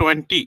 20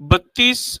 32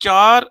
4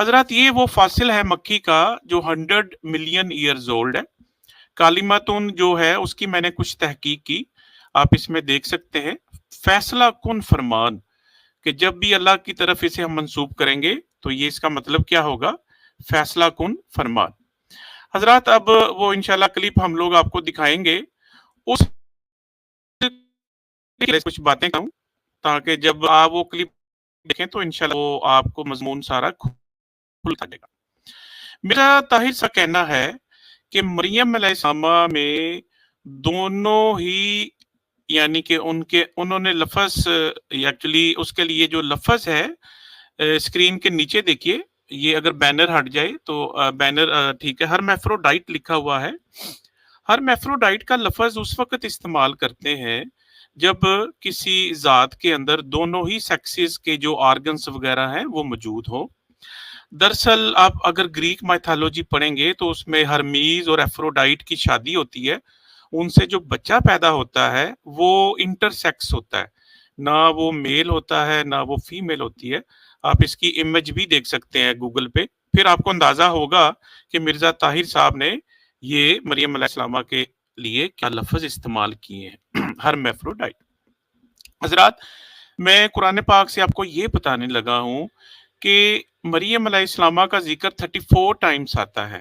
حضرات یہ وہ فاصل ہے مکی کا جو 100 ملین ایئرز اولڈ ہے. کالماتن جو ہے اس کی میں نے کچھ تحقیق کی، آپ اس میں دیکھ سکتے ہیں. فیصلہ کن فرمان، کہ جب بھی اللہ کی طرف اسے ہم منسوب کریں گے تو یہ اس کا مطلب کیا ہوگا؟ فیصلہ کن فرمان. حضرات اب وہ انشاءاللہ کلپ ہم لوگ آپ کو دکھائیں گے، اس کچھ باتیں کروں تاکہ جب آپ وہ کلپ دیکھیں تو انشاءاللہ وہ آپ کو مضمون سارا کھل جائے گا. میرا طاہر سا کہنا ہے کہ مریم علیہ السلام میں دونوں ہی، یعنی کہ انہوں نے لفظ، ایکچولی اس کے لیے جو لفظ ہے اسکرین کے نیچے دیکھیے، یہ اگر بینر ہٹ جائے تو بینر ٹھیک ہے، ہرمیفروڈائٹ لکھا ہوا ہے. ہرمیفروڈائٹ کا لفظ اس وقت استعمال کرتے ہیں جب کسی ذات کے اندر دونوں ہی سیکسز کے جو آرگنز وغیرہ ہیں وہ موجود ہوں. دراصل آپ اگر گریک مائتھالوجی پڑھیں گے تو اس میں ہرمیز اور ایفروڈائٹ کی شادی ہوتی ہے. ان سے جو بچہ پیدا ہوتا ہے وہ انٹرسیکس ہوتا ہے، نہ وہ میل ہوتا ہے نہ وہ فیمیل ہوتی ہے. آپ اس کی امیج بھی دیکھ سکتے ہیں گوگل پہ، پھر آپ کو اندازہ ہوگا کہ مرزا طاہر صاحب نے یہ مریم علیہ السلام کے لیے کیا لفظ استعمال کیے ہیں. ہرمیفروڈائٹ. حضرات میں قرآن پاک سے آپ کو یہ بتانے لگا ہوں کہ مریم علیہ السلام کا ذکر 34 ٹائمز آتا ہے،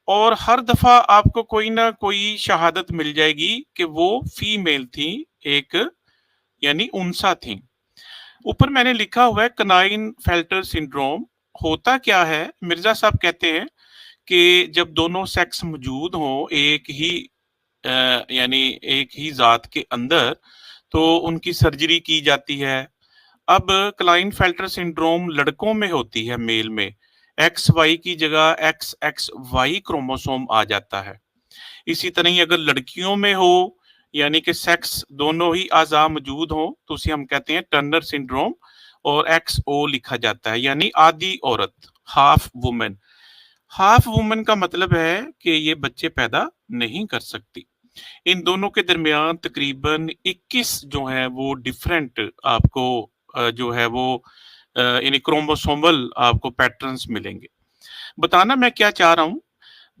اور ہر دفعہ آپ کو کوئی نہ کوئی شہادت مل جائے گی کہ وہ فیمیل تھیں، ایک یعنی انسا تھیں. اوپر میں نے لکھا ہوا ہے کنائن فیلٹر سنڈروم. ہوتا کیا ہے؟ مرزا صاحب کہتے ہیں کہ جب دونوں سیکس موجود ہوں ایک ہی یعنی ایک ہی ذات کے اندر تو ان کی سرجری کی جاتی ہے. اب کلائن فیلٹر سنڈروم لڑکوں میں ہوتی ہے، میل میں ایکس وائی کی جگہ ایکس ایکس وائی کروموسوم آ جاتا ہے. اسی طرح اگر لڑکیوں میں ہو یعنی کہ سیکس دونوں ہی اعضاء موجود ہوں تو اسے ہم کہتے ہیں ٹرنر سنڈروم، اور ایکس او لکھا جاتا ہے یعنی آدھی عورت، ہاف وومن. ہاف وومن کا مطلب ہے کہ یہ بچے پیدا نہیں کر سکتی. ان دونوں کے درمیان تقریباً 21 جو ہیں وہ ڈیفرنٹ آپ کو جو ہے وہ یعنی کروموسومل آپ کو پیٹرنز ملیں گے. بتانا میں کیا چاہ رہا ہوں؟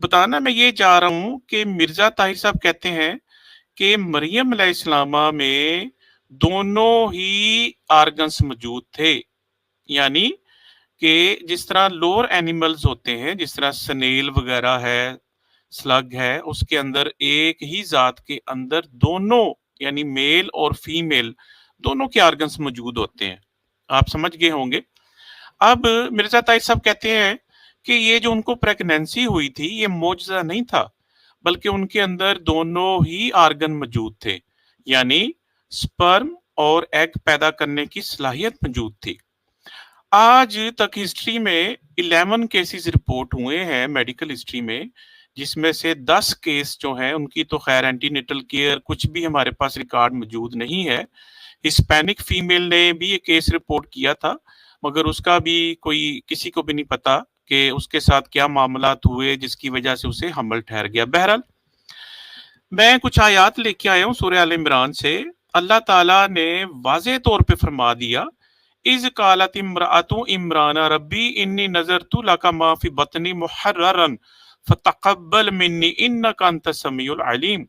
بتانا میں یہ چاہ رہا ہوں کہ مرزا طاہر صاحب کہتے ہیں کہ مریم علیہ السلام میں دونوں ہی آرگنز موجود تھے، یعنی کہ جس طرح لوور اینیملز ہوتے ہیں، جس طرح سنیل وغیرہ ہے، سلگ ہے، اس کے اندر ایک ہی ذات کے اندر دونوں یعنی میل اور فیمیل دونوں کے آرگنز موجود ہوتے ہیں. آپ سمجھ گئے ہوں گے. اب مرزا طاہر صاحب کہتے ہیں کہ یہ جو ان کو پریگنینسی ہوئی تھی یہ معجزہ نہیں تھا، بلکہ ان کے اندر دونوں ہی آرگن موجود تھے، یعنی سپرم اور ایگ پیدا کرنے کی صلاحیت موجود تھی. آج تک ہسٹری میں 11 کیسز رپورٹ ہوئے ہیں میڈیکل ہسٹری میں، جس میں سے 10 کیس جو ہیں ان کی تو خیر اینٹی نیٹل کیئر کچھ بھی ہمارے پاس ریکارڈ موجود نہیں ہے. ہسپینک فیمیل نے بھی یہ کیس رپورٹ کیا تھا، مگر اس کا بھی کوئی کسی کو بھی نہیں پتا کہ اس کے ساتھ کیا معاملات ہوئے جس کی وجہ سے اسے حمل ٹھہر گیا. بہرحال میں کچھ آیات لے کے آیا ہوں سورہ آل عمران سے. اللہ تعالیٰ نے واضح طور پہ فرما دیا اذ قالت امرأۃ عمران ربی انی نذرت لک ما فی بطنی محررا فتقبل منی انک انت السمیع العلیم.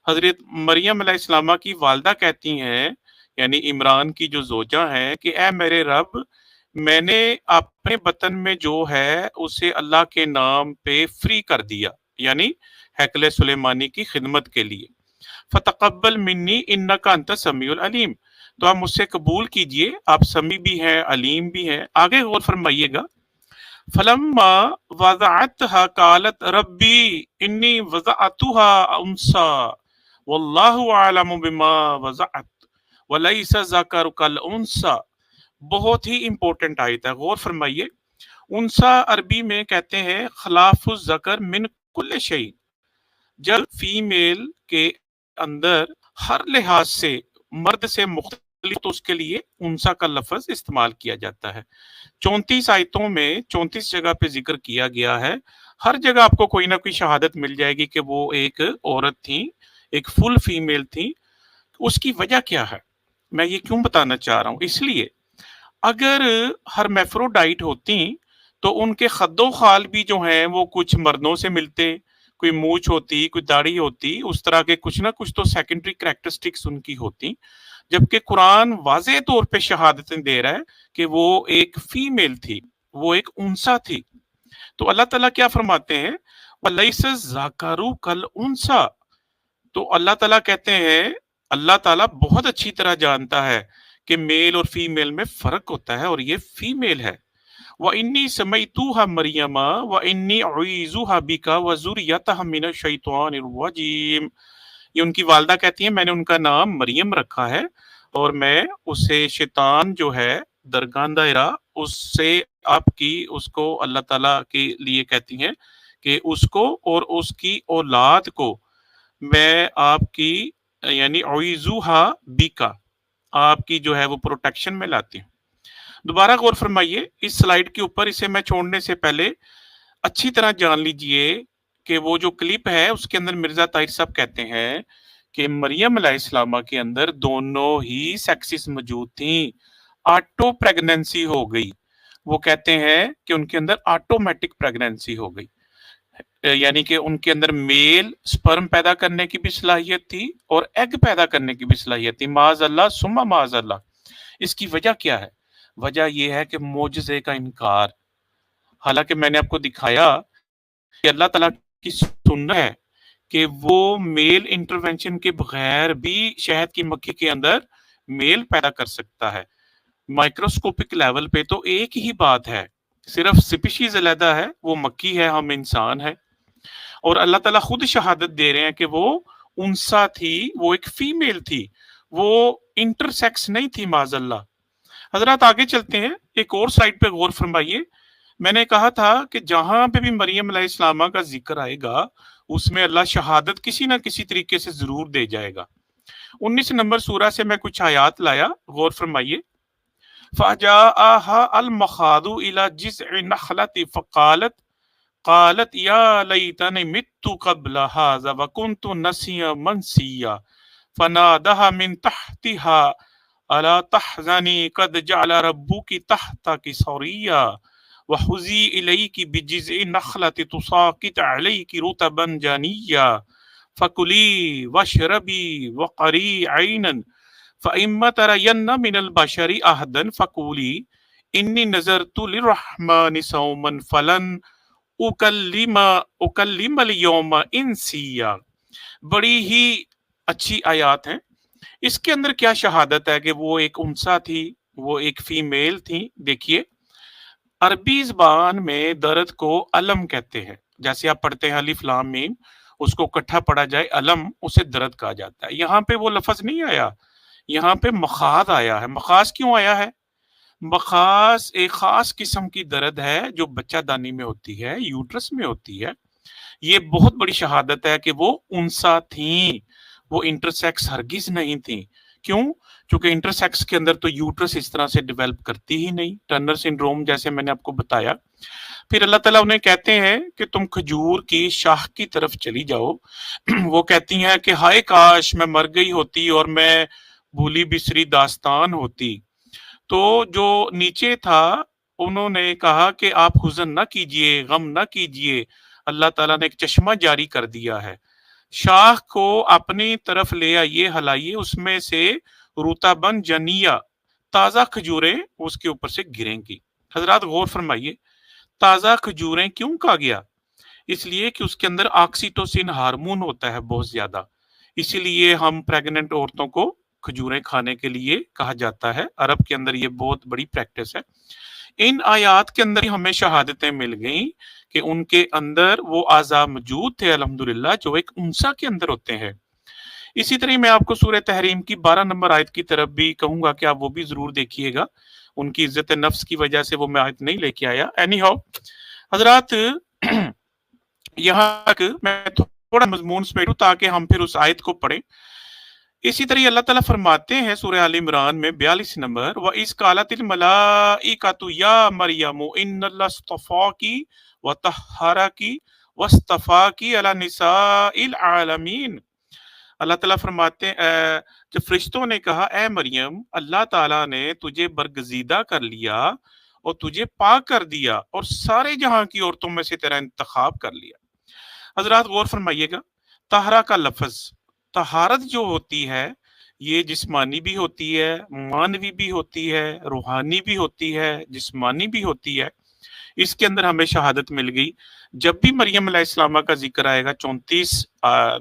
حضرت مریم علیہ السلام کی والدہ کہتی ہیں، یعنی عمران کی جو زوجہ ہیں، کہ اے میرے رب، میں نے اپنے بطن میں جو ہے اسے اللہ کے نام پہ فری کر دیا، یعنی ہیکل سلیمانی کی خدمت کے لیے. فتقبل منی انک انت السمیع العلیم، تو آپ مجھ سے قبول کیجئے، آپ سمیع بھی ہیں علیم بھی ہیں. آگے غور فرمائیے گا. فلما وضعتها قالت ربی انی وضعتها انثى واللہ اعلم بما وضعت ولیس الذکر کالانثى. بہت ہی امپورٹنٹ آیت ہے، غور فرمائیے. انثى عربی میں کہتے ہیں خلاف الذکر من کل شیء. جب فیمیل کے اندر ہر لحاظ سے مرد سے مختلف تو اس کے لیے انسا کا لفظ استعمال کیا جاتا ہے. 34 آیتوں میں 34 جگہ پہ ذکر کیا گیا ہے. ہر جگہ آپ کو کوئی نہ کوئی شہادت مل جائے گی کہ وہ ایک عورت تھی، ایک فل فیمیل تھی. اس کی وجہ کیا ہے؟ میں یہ کیوں بتانا چاہ رہا ہوں؟ اس لیے اگر ہرمیفروڈائٹ ہوتی تو ان کے خد و خال بھی جو ہیں وہ کچھ مردوں سے ملتے، کوئی مونچھ ہوتی، کوئی داڑھی ہوتی، اس طرح کے کچھ نہ کچھ تو سیکنڈری کریکٹرسٹکس ان کی ہوتی، جبکہ قرآن واضح طور پہ شہادتیں دے رہا ہے کہ وہ ایک فیمیل تھی، وہ ایک انسا تھی۔ تو اللہ تعالیٰ کیا فرماتے ہیں، وَلَيْسَ الذَّكَرُ كَالْأُنثَىٰ، تو اللہ تعالیٰ کہتے ہیں، اللہ تعالیٰ بہت اچھی طرح جانتا ہے کہ میل اور فیمیل میں فرق ہوتا ہے، اور یہ فیمیل ہے۔ وَإِنِّي سَمَيْتُوهَا مَرْيَمَ وَإِنِّي أُعِيذُهَا بِكَ وَذُرِّيَّتَهَا مِنَ الشَّيْطَانِ الرَّجِيمِ، یہ ان کی والدہ کہتی ہیں میں نے ان کا نام مریم رکھا ہے، اور میں اسے شیطان جو ہے درگاندہ اس سے آپ کی اس کو اللہ تعالیٰ کے لیے کہتی ہیں کہ اس کو اور اس کی اولاد کو میں آپ کی یعنی اعیذوہا بیکا، آپ کی جو ہے وہ پروٹیکشن میں لاتی ہوں۔ دوبارہ غور فرمائیے اس سلائیڈ کے اوپر، اسے میں چھوڑنے سے پہلے اچھی طرح جان لیجئے کہ وہ جو کلپ ہے اس کے اندر مرزا طاہر صاحب کہتے ہیں کہ مریم علیہ السلامہ کے اندر دونوں ہی سیکسز موجود تھیں، آٹو پریگننسی ہو گئی، وہ کہتے ہیں کہ ان کے اندر آٹومیٹک پریگننسی ہو گئی، یعنی کہ ان کے اندر میل سپرم پیدا کرنے کی بھی صلاحیت تھی اور ایگ پیدا کرنے کی بھی صلاحیت تھی، معاذ اللہ ثم معاذ اللہ۔ اس کی وجہ کیا ہے؟ وجہ یہ ہے کہ معجزے کا انکار۔ حالانکہ میں نے آپ کو دکھایا کہ اللہ تعالیٰ کی سنت ہے کہ وہ میل انٹرونشن کے بغیر بھی شہد کی مکھی کے اندر میل پیدا کر سکتا ہے۔ مائکروسکوپک لیول پہ تو ایک ہی بات ہے، صرف سپیشیز علیحدہ ہے، وہ مکھی ہے، ہم انسان ہے، اور اللہ تعالیٰ خود شہادت دے رہے ہیں کہ وہ انسا تھی، وہ ایک فیمیل تھی، وہ انٹرسیکس نہیں تھی معاذ اللہ۔ حضرات آگے چلتے ہیں، ایک اور سائٹ پہ غور فرمائیے۔ میں نے کہا تھا کہ جہاں پہ بھی مریم علیہ السلامہ کا ذکر آئے گا اس میں اللہ شہادت کسی نہ کسی طریقے سے ضرور دے جائے گا۔ 19 نمبر سورہ سے میں کچھ آیات لایا، غور فرمائیے۔ فَجَاءَهَا الْمَخَاضُ إِلَى جِذْعِ النَّخْلَةِ قالت یا لیتنی مت قبل هذا وکنت نسیا منسیا فنادها من تحتها الا تحزنی قد جعل ربک تحتک سریا وحزی الیک بجذع النخلة تساقط علیک رطبا جنیا فکلی واشربی وقری عینا فإما ترین من البشر احدا فقولی انی نذرت للرحمن صوما فلن اکلم اليوم انسیا۔ بڑی ہی اچھی آیات ہیں۔ اس کے اندر کیا شہادت ہے کہ وہ ایک انسا تھی، وہ ایک فیمیل تھی۔ دیکھیے عربی زبان میں درد کو علم کہتے ہیں، جیسے آپ پڑھتے ہیں الف لام میم، اس کو اکٹھا پڑھا جائے علم، اسے درد کہا جاتا ہے۔ یہاں پہ وہ لفظ نہیں آیا، یہاں پہ مخاض آیا ہے۔ مخاض کیوں آیا ہے؟ مخاض ایک خاص قسم کی درد ہے جو بچہ دانی میں ہوتی ہے، یوٹرس میں ہوتی ہے۔ یہ بہت بڑی شہادت ہے کہ وہ انسا تھیں، وہ انٹرسیکس ہرگز نہیں تھیں۔ کیوں؟ چونکہ انٹرسیکس کے اندر تو یوٹرس اس طرح سے ڈیولپ کرتی ہی نہیں، ٹرنر سنڈروم جیسے میں نے آپ کو بتایا۔ پھر اللہ تعالیٰ انہیں کہتے ہیں کہ تم کھجور کی شاخ کی طرف چلی جاؤ۔ وہ کہتی ہیں کہ ہائے کاش میں مر گئی ہوتی اور میں بھولی بسری داستان ہوتی۔ تو جو نیچے تھا انہوں نے کہا کہ آپ حزن نہ کیجئے، غم نہ کیجئے، اللہ تعالیٰ نے ایک چشمہ جاری کر دیا ہے، شاخ کو اپنی طرف لے آئیے، ہلائیے، اس میں سے رطباً جنیا، تازہ کھجوریں اس کے اوپر سے گریں گی۔ حضرات غور فرمائیے، تازہ کھجوریں کیوں کہا گیا؟ اس لیے کہ اس کے اندر آکسیٹوسن ہارمون ہوتا ہے بہت زیادہ، اسی لیے ہم پریگننٹ عورتوں کو کھجوریں کھانے کے لیے کہا جاتا ہے۔ عرب کے اندر یہ بہت بڑی پریکٹس ہے۔ ان آیات کے اندر ہمیں شہادتیں مل گئیں کہ ان کے اندر وہ اعضاء موجود تھے الحمدللہ جو ایک انسا کے اندر ہوتے ہیں۔ اسی طرح میں آپ کو سورہ تحریم کی 12 نمبر آیت کی طرف بھی کہوں گا کہ آپ وہ بھی ضرور دیکھیے گا، ان کی عزت نفس کی وجہ سے وہ میں آیت نہیں لے کے آیا۔ اینی ہاؤ حضرات یہاں تک میں تھوڑا مضمون سمیٹوں تاکہ ہم پھر اس آیت کو پڑھیں۔ اسی طرح اللہ تعالیٰ فرماتے ہیں سورہ آل عمران میں 42 نمبر، وَإِذْ قَالَتِ الْمَلَائِكَةُ يَا مَرْيَمُ إِنَّ اللَّهَ اصْطَفَاكِ وَطَهَّرَكِ وَاصْطَفَاكِ عَلَى نِسَاءِ الْعَالَمِينَ۔ اللہ تعالیٰ فرماتے ہیں جب فرشتوں نے کہا اے مریم اللہ تعالیٰ نے تجھے برگزیدہ کر لیا اور تجھے پاک کر دیا اور سارے جہاں کی عورتوں میں سے تیرا انتخاب کر لیا۔ حضرات غور فرمائیے گا، طہارہ کا لفظ، طہارت جو ہوتی ہے یہ جسمانی بھی ہوتی ہے، مانوی بھی ہوتی ہے، روحانی بھی ہوتی ہے، جسمانی بھی ہوتی ہے۔ اس کے اندر ہمیں شہادت مل گئی۔ جب بھی مریم علیہ السلام کا ذکر آئے گا 34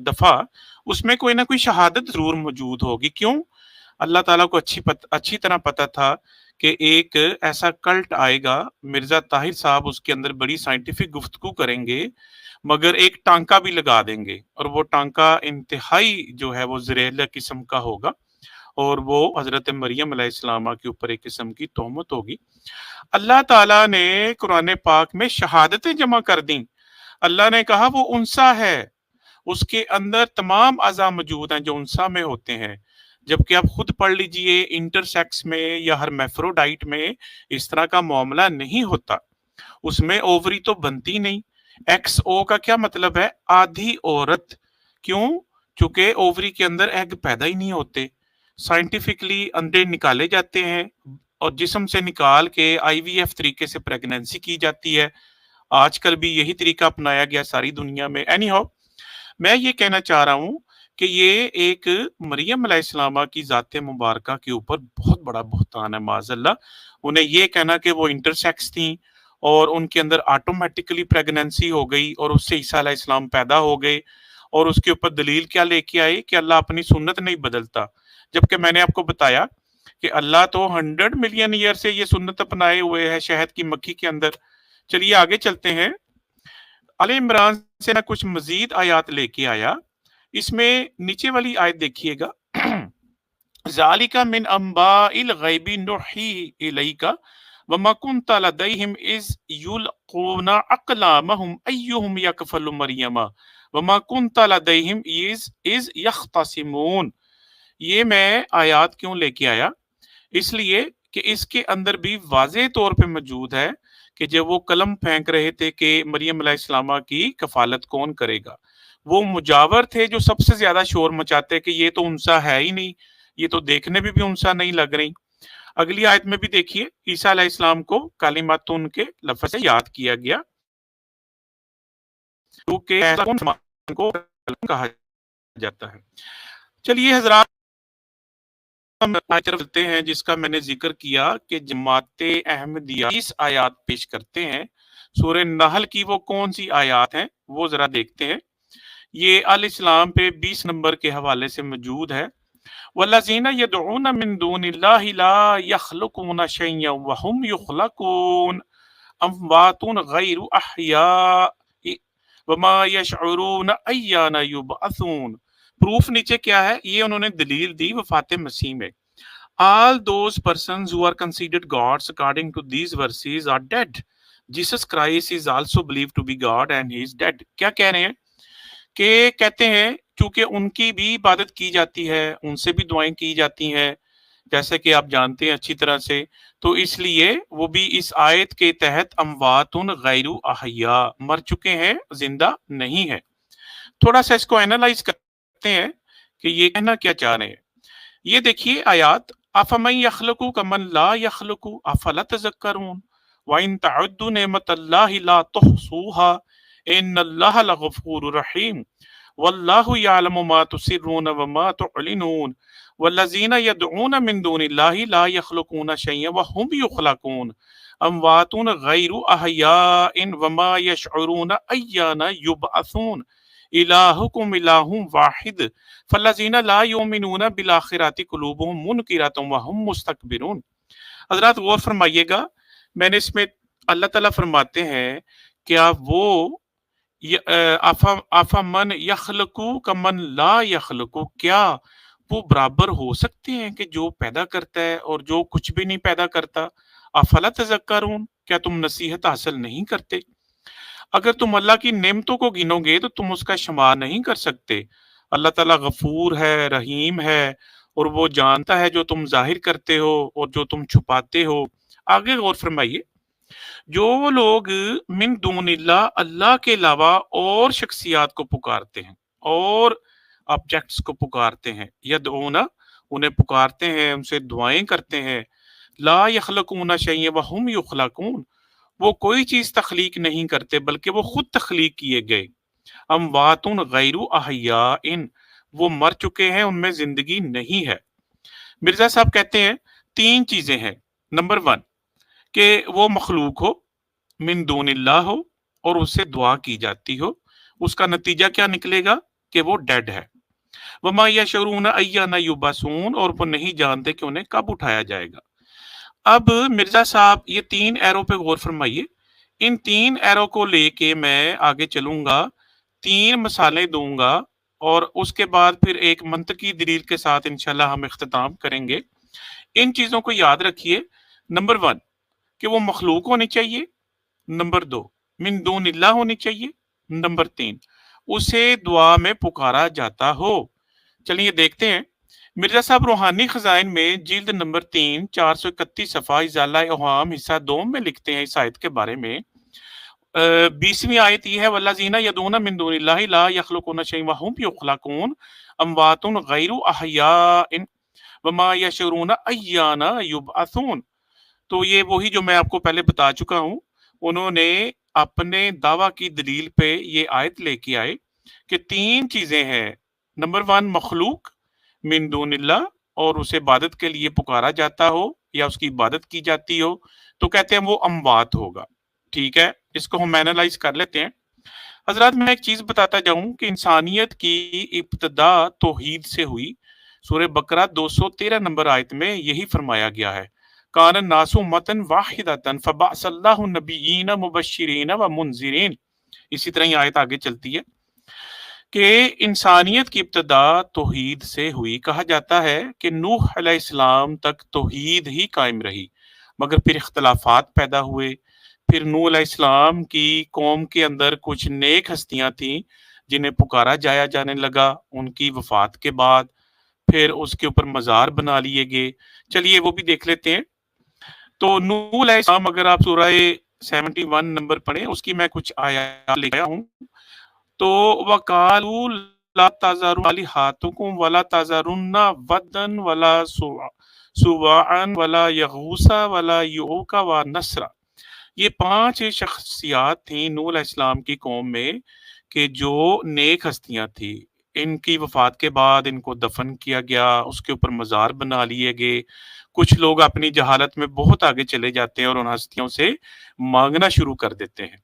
دفعہ، اس میں کوئی نہ کوئی شہادت ضرور موجود ہوگی۔ کیوں؟ اللہ تعالیٰ کو اچھی طرح پتا تھا کہ ایک ایسا کلٹ آئے گا، مرزا طاہر صاحب اس کے اندر بڑی سائنٹیفک گفتگو کریں گے، مگر ایک ٹانکا بھی لگا دیں گے، اور وہ ٹانکا انتہائی جو ہے وہ زہریلا قسم کا ہوگا، اور وہ حضرت مریم علیہ السلام کے اوپر ایک قسم کی تہمت ہوگی۔ اللہ تعالیٰ نے قرآن پاک میں شہادتیں جمع کر دیں۔ اللہ نے کہا وہ انسا ہے، اس کے اندر تمام اعضاء موجود ہیں جو انسا میں ہوتے ہیں، جبکہ آپ خود پڑھ لیجئے انٹرسیکس میں یا ہرمیفروڈائٹ میں اس طرح کا معاملہ نہیں ہوتا، اس میں اووری تو بنتی نہیں۔ ایکس او کا کیا مطلب ہے؟ آدھی عورت۔ کیوں؟ چونکہ اووری کے اندر ایگ پیدا ہی نہیں ہوتے، سائنٹیفکلی انڈے نکالے جاتے ہیں اور جسم سے نکال کے آئی وی ایف طریقے سے پریگننسی کی جاتی ہے۔ آج کل بھی یہی طریقہ اپنایا گیا ساری دنیا میں۔ اینی ہاؤ، میں یہ کہنا چاہ رہا ہوں کہ یہ ایک مریم علیہ السلام کی ذات مبارکہ کے اوپر بہت بڑا بہتان ہے معاذ اللہ۔ انہیں یہ کہنا کہ وہ انٹرسیکس تھیں اور ان کے اندر آٹومیٹکلی پریگننسی ہو گئی اور اس سے عیسیٰ علیہ السلام پیدا ہو گئے، اور اس کے اوپر دلیل کیا لے کے آئے کہ اللہ اپنی سنت نہیں بدلتا، جبکہ میں نے آپ کو بتایا کہ اللہ تو 100 ملین ایئر سے یہ سنت اپنائے ہوئے ہے شہد کی مکھی کے اندر۔ چلیے آگے چلتے ہیں۔ آل عمران سے نہ کچھ مزید آیات لے کے آیا، اس میں نیچے والی آیت دیکھیے گا، ذالک من انباء الغیب نوحیہ الیک وما کنت لدیہم اذ یلقون اقلامہم ایہم یکفل مریم وما کنت لدیہم اذ یختصمون۔ یہ میں آیات کیوں لے کے آیا؟ اس لیے کہ اس کے اندر بھی واضح طور پہ موجود ہے کہ جب وہ قلم پھینک رہے تھے کہ مریم علیہ السلام کی کفالت کون کرے گا، وہ مجاور تھے جو سب سے زیادہ شور مچاتے کہ یہ تو انسا ہے ہی نہیں، یہ تو دیکھنے بھی انسا نہیں لگ رہی۔ اگلی آیت میں بھی دیکھیے، عیسیٰ علیہ السلام کو کلماتن کے لفظ سے یاد کیا گیا، کیونکہ ایسا کون کو کلم کہا جاتا ہے۔ چلیے حضرات، ہم آیت طرف چلتے ہیں جس کا میں نے ذکر کیا کہ جماعت احمدیہ 20 آیات پیش کرتے ہیں۔ سورہ نحل کی وہ کون سی آیات ہیں وہ ذرا دیکھتے ہیں۔ یہ آل اسلام پہ 20 نمبر کے حوالے سے موجود ہے۔ والذین یدعون من دون اللہ لا یخلقون شیئا وهم یخلقون اموات غیر احیاء وما یشعرون ایان یبعثون۔ پروف نیچے کیا ہے؟ یہ انہوں نے دلیل دی وفات مسیح میں۔ All those persons who are considered gods according to these verses are dead. Jesus Christ is also believed to be God and he is dead. کیا کہہ رہے ہیں؟ کہ کہتے ہیں چونکہ ان کی بھی عبادت کی جاتی ہے، ان سے بھی دعائیں کی جاتی ہیں، جیسے کہ آپ جانتے ہیں اچھی طرح سے، تو اس لیے وہ بھی اس آیت کے تحت اموات غیر احیاء، مر چکے ہیں، زندہ نہیں ہے۔ تھوڑا سا اس کو اینالائز کرتے ہیں کہ یہ کہنا کیا چاہ رہے ہیں۔ یہ دیکھیے آیات، افمن یخلق کمن لا یخلق افلا تذکرون وان تعدوا نعمت اللہ لا تحصوها ان اللہ لغفور رحیم واللہ یعلم ما تسرون وما تعلنون والذین یدعون من دون اللہ لا یخلقون شیئا وهم یخلقون اموات غیر احیاء وما یشعرون ایان یبعثون الہکم الہ واحد فالذین لا یؤمنون بالآخرۃ قلوبہم منکرۃ وہم مستکبرون۔ حضرات غور فرمائیے گا، میں نے اس میں اللہ تعالیٰ فرماتے ہیں کیا وہ افمن یخلقو کمن لا یخلقو، کیا وہ برابر ہو سکتے ہیں کہ جو پیدا کرتا ہے اور جو کچھ بھی نہیں پیدا کرتا؟ افلا تذکرون، کیا تم نصیحت حاصل نہیں کرتے؟ اگر تم اللہ کی نعمتوں کو گنو گے تو تم اس کا شمار نہیں کر سکتے۔ اللہ تعالیٰ غفور ہے، رحیم ہے، اور وہ جانتا ہے جو تم ظاہر کرتے ہو اور جو تم چھپاتے ہو۔ آگے غور فرمائیے، جو لوگ من دون اللہ، اللہ کے علاوہ اور شخصیات کو پکارتے ہیں اور آبجیکٹس کو پکارتے ہیں، یدعون، انہیں پکارتے ہیں، ان سے دعائیں کرتے ہیں، لا یخلقون شیئا وہم یخلقون، وہ کوئی چیز تخلیق نہیں کرتے بلکہ وہ خود تخلیق کیے گئے. اموات غیر احیاء، وہ مر چکے ہیں، ان میں زندگی نہیں ہے. مرزا صاحب کہتے ہیں 3 چیزیں ہیں. نمبر 1 کہ وہ مخلوق ہو، من دون اللہ ہو، اور اس سے دعا کی جاتی ہو. اس کا نتیجہ کیا نکلے گا کہ وہ ڈیڈ ہے. وما یشعرون ایان یبعثون، اور وہ نہیں جانتے کہ انہیں کب اٹھایا جائے گا. اب مرزا صاحب یہ 3 ایرو پہ غور فرمائیے. ان 3 ایرو کو لے کے میں آگے چلوں گا، 3 مثالیں دوں گا، اور اس کے بعد پھر ایک منطقی دلیل کے ساتھ انشاءاللہ ہم اختتام کریں گے. ان چیزوں کو یاد رکھیے. نمبر 1 کہ وہ مخلوق ہونی چاہیے. نمبر 2 من دون اللہ ہونی چاہیے. نمبر 3 اسے دعا میں پکارا جاتا ہو. چلیے دیکھتے ہیں. مرزا صاحب روحانی خزائن میں جلد نمبر 3 431 صفحہ ازالہ اوہام حصہ 2 میں لکھتے ہیں اس آیت کے بارے میں. 20ویں آیت یہ ہے والذین یدعون من دون اللہ لا یخلقون شیئا وہم یخلقون اموات غیر احیاء وما یشعرون ایان یبعثون. تو یہ وہی جو میں آپ کو پہلے بتا چکا ہوں. انہوں نے اپنے دعویٰ کی دلیل پہ یہ آیت لے کے آئے کہ 3 چیزیں ہیں. نمبر 1 مخلوق من دون اللہ، اور اسے عبادت کے لیے پکارا جاتا ہو یا اس کی عبادت کی جاتی ہو تو کہتے ہیں وہ اموات ہوگا. ٹھیک ہے، اس کو ہم اینالائز کر لیتے ہیں. حضرات میں ایک چیز بتاتا جاؤں کہ انسانیت کی ابتدا توحید سے ہوئی. سورہ بقرہ 213 نمبر آیت میں یہی فرمایا گیا ہے کان الناس امۃ واحدۃ فبعث اللہ النبیین مبشرین ومنذرین. اسی طرح یہ آیت آگے چلتی ہے کہ انسانیت کی ابتدا توحید سے ہوئی. کہا جاتا ہے کہ نوح علیہ السلام تک توحید ہی قائم رہی، مگر پھر اختلافات پیدا ہوئے. پھر نوح علیہ السلام کی قوم کے اندر کچھ نیک ہستیاں تھیں جنہیں پکارا جانے لگا. ان کی وفات کے بعد پھر اس کے اوپر مزار بنا لیے گئے. چلیے وہ بھی دیکھ لیتے ہیں. تو نوح علیہ السلام اگر آپ سورہ 71 نمبر پڑھیں، اس کی میں کچھ آیات لے آیا ہوں. تو وَقَالُوا لَا تَذَرُوا آلِهَتَكُمْ وَلَا تَذَرُنَّ وَدًّا وَلَا سُوَاعًا وَلَا يَغُوثَ وَلَا يَعُوقَ وَنَسْرًا. یہ 5 شخصیات تھیں نوح علیہ السلام کی قوم میں کہ جو نیک ہستیاں تھیں. ان کی وفات کے بعد ان کو دفن کیا گیا، اس کے اوپر مزار بنا لیے گئے. کچھ لوگ اپنی جہالت میں بہت آگے چلے جاتے ہیں اور ان ہستیوں سے مانگنا شروع کر دیتے ہیں.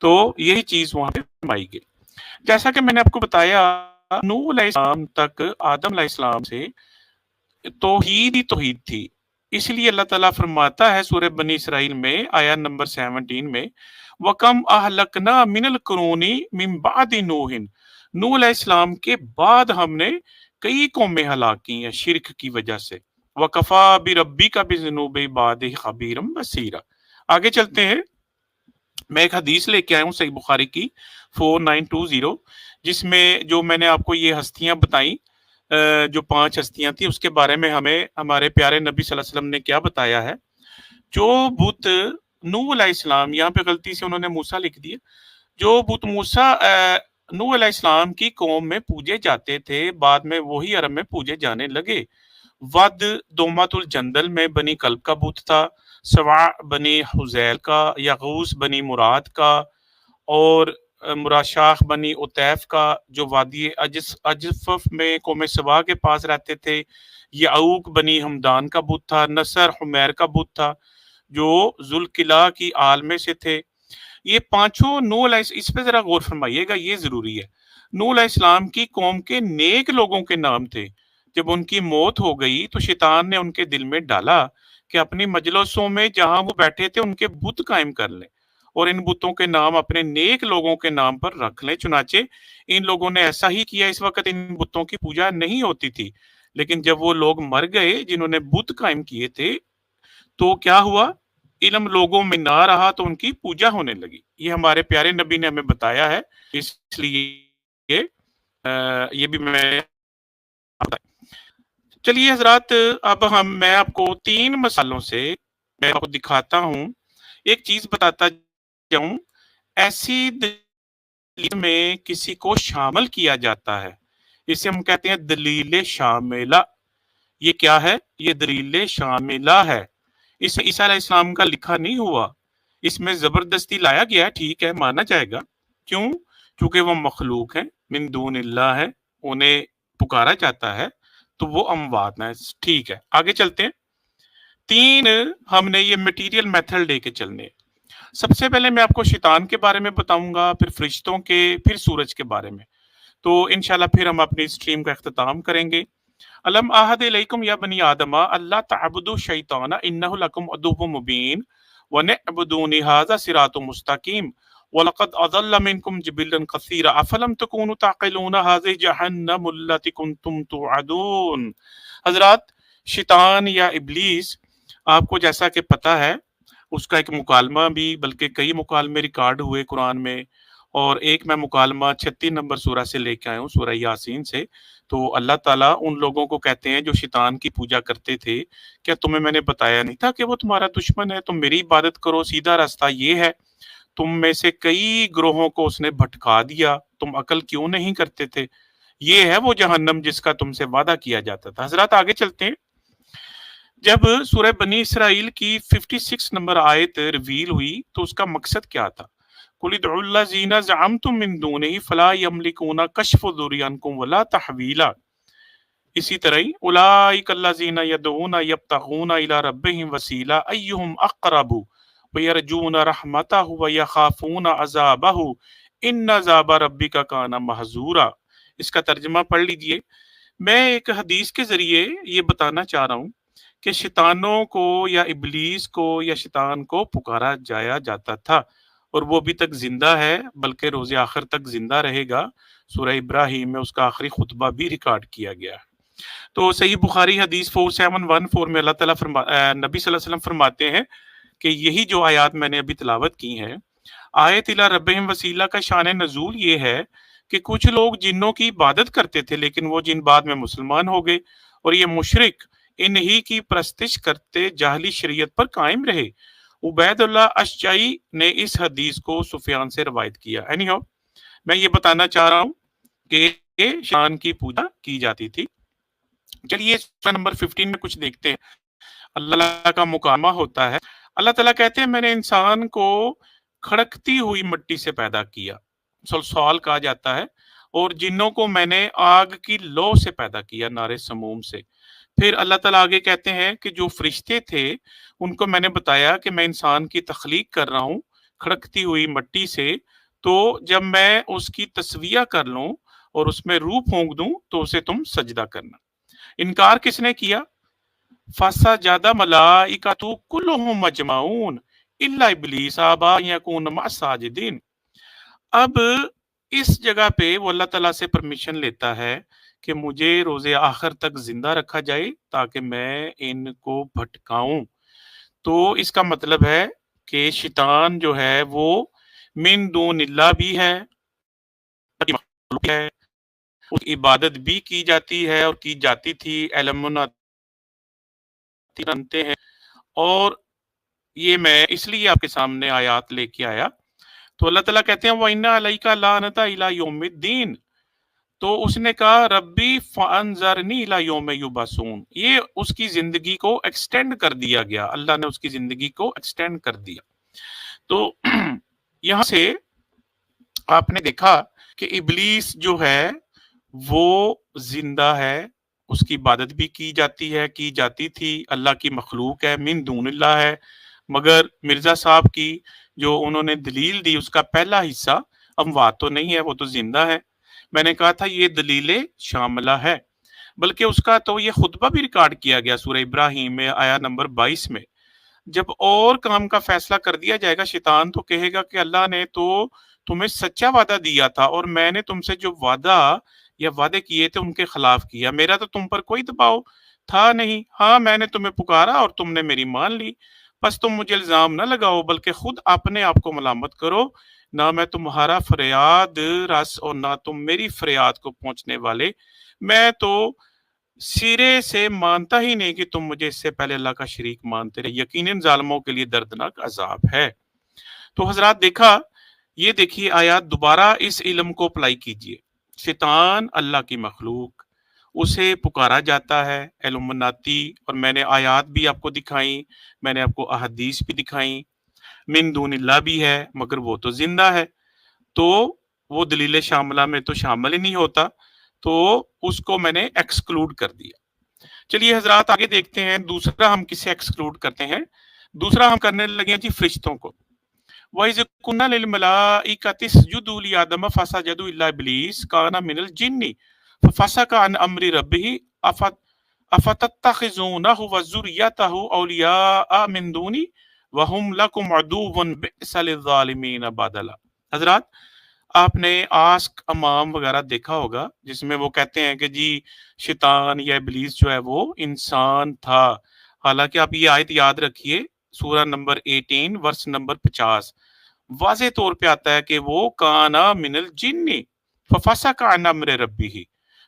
تو یہی چیز وہاں پہ فرمائی گئی. جیسا کہ میں نے آپ کو بتایا نوح علیہ السلام تک آدم علیہ السلام سے توحید ہی توحید تھی. اس لیے اللہ تعالیٰ فرماتا ہے سورہ بنی اسرائیل میں آیت نمبر 17 میں وَكَمْ أَهْلَكْنَا مِنَ الْقُرُونِ مِنْ بَعْدِ نُوحٍ. نوح علیہ السلام کے بعد ہم نے کئی قومیں ہلاک کی ہیں شرک کی وجہ سے. وَكَفَى بِرَبِّكَ بِذُنُوبِ عِبَادِهِ خَبِيرًا بَصِيرًا. آگے چلتے ہیں. میں ایک حدیث لے کے آیا ہوں صحیح بخاری کی 4920، جس میں جو میں نے آپ کو یہ ہستیاں بتائیں، جو 5 ہستیاں تھیں، اس کے بارے میں ہمیں ہمارے پیارے نبی صلی اللہ علیہ وسلم نے کیا بتایا ہے. جو بت نوح علیہ السلام، یہاں پہ غلطی سے انہوں نے موسیٰ لکھ دیا، جو بت موسیٰ نوح علیہ السلام کی قوم میں پوجے جاتے تھے بعد میں وہی عرب میں پوجے جانے لگے. ود دومت الجندل میں بنی کلب کا بت تھا، سواع بنی حزیل کا، یغوث بنی مراد کا، اور مراشاخ بنی عطیف کا جو وادی اجفف میں قوم سبا کے پاس رہتے تھے. یعوق بنی ہمدان کا بت تھا. نصر حمیر کا بت تھا جو ذوالقلع کی آل میں سے تھے. یہ 5 نوح علیہ، اس پہ ذرا غور فرمائیے گا، یہ ضروری ہے. نوح علیہ السلام کی قوم کے نیک لوگوں کے نام تھے. جب ان کی موت ہو گئی تو شیطان نے ان کے دل میں ڈالا کہ اپنی مجلسوں میں جہاں وہ بیٹھے تھے ان کے بت قائم کر لیں اور ان بتوں کے نام اپنے نیک لوگوں کے نام پر رکھ لیں. چنانچہ ان لوگوں نے ایسا ہی کیا. اس وقت ان بتوں کی پوجا نہیں ہوتی تھی، لیکن جب وہ لوگ مر گئے جنہوں نے بت قائم کیے تھے تو کیا ہوا؟ علم لوگوں میں نہ رہا تو ان کی پوجا ہونے لگی. یہ ہمارے پیارے نبی نے ہمیں بتایا ہے، اس لیے یہ بھی میں. چلیے حضرات، اب میں آپ کو 3 مثالوں سے میں آپ کو دکھاتا ہوں. ایک چیز بتاتا جاؤں، ایسی دلیل میں کسی کو شامل کیا جاتا ہے، اسے ہم کہتے ہیں دلیل شاملہ. یہ کیا ہے؟ یہ دلیل شاملہ ہے. اس عیسیٰ علیہ السلام کا لکھا نہیں ہوا، اس میں زبردستی لایا گیا ہے، ٹھیک ہے مانا جائے گا، کیوں؟ چونکہ وہ مخلوق ہیں، من دون اللہ ہے، انہیں پکارا جاتا ہے تو وہ اموات ہیں، ٹھیک ہے آگے چلتے ہیں۔ تین ہم نے یہ مٹیریل میتھڈ لے کے چلنے ہیں۔ سب سے پہلے میں آپ کو شیطان کے بارے میں بتاؤں گا، پھر فرشتوں کے، پھر سورج کے بارے میں، تو انشاءاللہ پھر ہم اپنی اسٹریم کا اختتام کریں گے۔ الم احد الیکم یا بنی آدم اللہ تعبدوا الشیطان انہ لکم عدو مبین ونعبدونی ھذا صراط مستقیم وَلَقَدْ أَضَلَّ مِنْكُمْ جِبِلًّا كَثِيرًا أَفَلَمْ تَكُونُوا تَعْقِلُونَ هَذِهِ جَهَنَّمُ الَّتِي كُنْتُمْ تُوعَدُونَ۔ حضرات، شیطان یا ابلیس آپ کو جیسا کہ پتہ ہے اس کا ایک مکالمہ بھی، بلکہ کئی مکالمے ریکارڈ ہوئے قرآن میں، اور ایک میں مکالمہ 36 نمبر سورہ سے لے کے آیا ہوں، سورہ یاسین سے۔ تو اللہ تعالیٰ ان لوگوں کو کہتے ہیں جو شیطان کی پوجا کرتے تھے، کیا تمہیں میں نے بتایا نہیں تھا کہ وہ تمہارا دشمن ہے؟ تم میری عبادت کرو، سیدھا راستہ یہ ہے۔ تم میں سے کئی گروہوں کو اس نے بھٹکا دیا، تم عقل کیوں نہیں کرتے تھے؟ یہ ہے وہ جہنم جس کا تم سے وعدہ کیا جاتا تھا۔ حضرات آگے چلتے ہیں۔ جب سورہ بنی اسرائیل کی 56 نمبر آیت ریویل ہوئی تو اس کا مقصد کیا تھا؟ قُلِ ادْعُوا الَّذِينَ زَعَمْتُم مِّن دُونِهِ فَلَا يَمْلِكُونَ كَشْفَ الضُّرِّ عَنكُمْ وَلَا تَحْوِيلًا۔ اسی طرح ہی اولئک الذین یدعون یبتغون الی ربہم وسیلہ ایہم اقرب ویرجون رحمتہ ویخافون عذابہ ان عذاب ربک کان محذورا۔ اس کا ترجمہ پڑھ لیجئے۔ میں ایک حدیث کے ذریعے یہ بتانا چاہ رہا ہوں کہ شیطانوں کو یا ابلیس کو یا شیطان کو پکارا جاتا تھا، اور وہ ابھی تک زندہ ہے، بلکہ روز آخر تک زندہ رہے گا۔ سورہ ابراہیم میں اس کا آخری خطبہ بھی ریکارڈ کیا گیا ہے۔ تو صحیح بخاری حدیث 4714 میں اللہ تعالیٰ نبی صلی اللہ علیہ وسلم فرماتے ہیں کہ یہی جو آیات میں نے ابھی تلاوت کی ہیں، آیت الی ربہم وسیلہ کا شان نزول یہ ہے کہ کچھ لوگ جنوں کی عبادت کرتے تھے، لیکن وہ جن بعد میں مسلمان ہو گئے، اور یہ مشرک انہی کی پرستش کرتے جاہلی شریعت پر قائم رہے۔ عبید اللہ اشجعی نے اس حدیث کو سفیان سے روایت کیا۔ میں یہ بتانا چاہ رہا ہوں کہ شیطان کی پوجا کی جاتی تھی۔ چلیے سورہ نمبر 15 میں کچھ دیکھتے ہیں۔ اللہ کا مکالمہ ہوتا ہے۔ اللہ تعالیٰ کہتے ہیں میں نے انسان کو کھڑکتی ہوئی مٹی سے پیدا کیا، سلسال کہا جاتا ہے، اور جنوں کو میں نے آگ کی لو سے پیدا کیا، نار سموم سے۔ پھر اللہ تعالیٰ آگے کہتے ہیں کہ جو فرشتے تھے ان کو میں نے بتایا کہ میں انسان کی تخلیق کر رہا ہوں کھڑکتی ہوئی مٹی سے، تو جب میں اس کی تسویہ کر لوں اور اس میں روح پھونک دوں تو اسے تم سجدہ کرنا۔ انکار کس نے کیا؟ فَسَجَدَ مَلَائِکَۃُ كُلُّهُمْ مَجْمَعُونَ إِلَّا إِبْلِيسَ أَبَىٰ أَن يَكُونَ مَعَ السَّاجِدِينَ۔ اب اس جگہ پہ وہ اللہ تعالیٰ سے پرمیشن لیتا ہے کہ مجھے روز آخر تک زندہ رکھا جائے تاکہ میں ان کو بھٹکاؤں۔ تو اس کا مطلب ہے کہ شیطان جو ہے وہ من دون اللہ بھی ہے، اس کی عبادت بھی کی جاتی ہے اور کی جاتی تھی، علم جانتے ہیں۔ اور یہ میں اس لیے آپ کے سامنے آیات لے کے آیا۔ تو اللہ تعالیٰ کہتے ہیں وَإِنَّ عَلَيْكَ لَعْنَتَ إِلَىٰ يَوْمِ الدِّينِ۔ تو اس نے کہا ربی فَأَنظَرْنِی إِلَىٰ یوم یُبْعَثُونَ۔ یہ اس کی زندگی کو ایکسٹینڈ کر دیا گیا، اللہ نے اس کی زندگی کو ایکسٹینڈ کر دیا۔ تو یہاں سے آپ نے دیکھا کہ ابلیس جو ہے وہ زندہ ہے، اس کی عبادت بھی کی جاتی ہے، کی جاتی تھی، اللہ کی مخلوق ہے، من دون اللہ ہے۔ مگر مرزا صاحب کی جو انہوں نے دلیل دی اس کا پہلا حصہ اموات تو نہیں ہے، وہ تو زندہ ہے۔ میں نے کہا تھا یہ دلیل شاملہ ہے، بلکہ اس کا تو یہ خطبہ بھی ریکارڈ کیا گیا سورہ ابراہیم میں آیا نمبر 22 میں۔ جب اور کام کا فیصلہ کر دیا جائے گا، شیطان تو کہے گا کہ اللہ نے تو تمہیں سچا وعدہ دیا تھا اور میں نے تم سے جو وعدہ یا وعدے کیے تھے ان کے خلاف کیا، میرا تو تم پر کوئی دباؤ تھا نہیں، ہاں میں نے تمہیں پکارا اور تم نے میری مان لی، بس تم مجھے الزام نہ لگاؤ بلکہ خود اپنے آپ کو ملامت کرو، نہ میں تمہارا فریاد رس اور نہ تم میری فریاد کو پہنچنے والے، میں تو سرے سے مانتا ہی نہیں کہ تم مجھے اس سے پہلے اللہ کا شریک مانتے رہے، یقیناً ظالموں کے لیے دردناک عذاب ہے۔ تو حضرات دیکھا، یہ دیکھیے آیات دوبارہ اس علم کو اپلائی کیجئے۔ شیطان اللہ کی مخلوق، اسے پکارا جاتا ہے ایلومناتی، اور میں نے آیات بھی آپ کو دکھائیں، میں نے آپ کو احادیث بھی دکھائیں، من دون اللہ بھی ہے مگر وہ تو زندہ ہے، تو وہ دلیل شاملہ میں تو شامل ہی نہیں ہوتا، تو اس کو میں نے ایکسکلوڈ کر دیا۔ چلیے حضرات آگے دیکھتے ہیں دوسرا ہم کسے ایکسکلوڈ کرتے ہیں۔ دوسرا ہم کرنے لگے ہیں جی فرشتوں کو۔ وَإِذْ قُلْنَا لِلْمَلَائِكَةِ اسْجُدُوا لِآدَمَ فَسَجَدُوا إِلَّا إِبْلِيسَ كَانَ مِنَ الْجِنِّ فَفَسَقَ عَنْ أَمْرِ رَبِّهِ أَفَتَتَّخِذُونَهُ وَذُرِّيَّتَهُ أَوْلِيَاءَ مِن دُونِي وَهُمْ لَكُمْ عَدُوٌّ بِئْسَ لِلظَّالِمِينَ بَدَلًا۔ حضرات آپ نے آسک امام وغیرہ دیکھا ہوگا جس میں وہ کہتے ہیں کہ جی شیطان یا ابلیس جو ہے وہ انسان تھا، حالانکہ آپ یہ آیت یاد رکھیے، سورہ نمبر 18 ورس نمبر 50 واضح طور پہ آتا ہے کہ وہ کانا من الجن ففسق عن امر ربہ،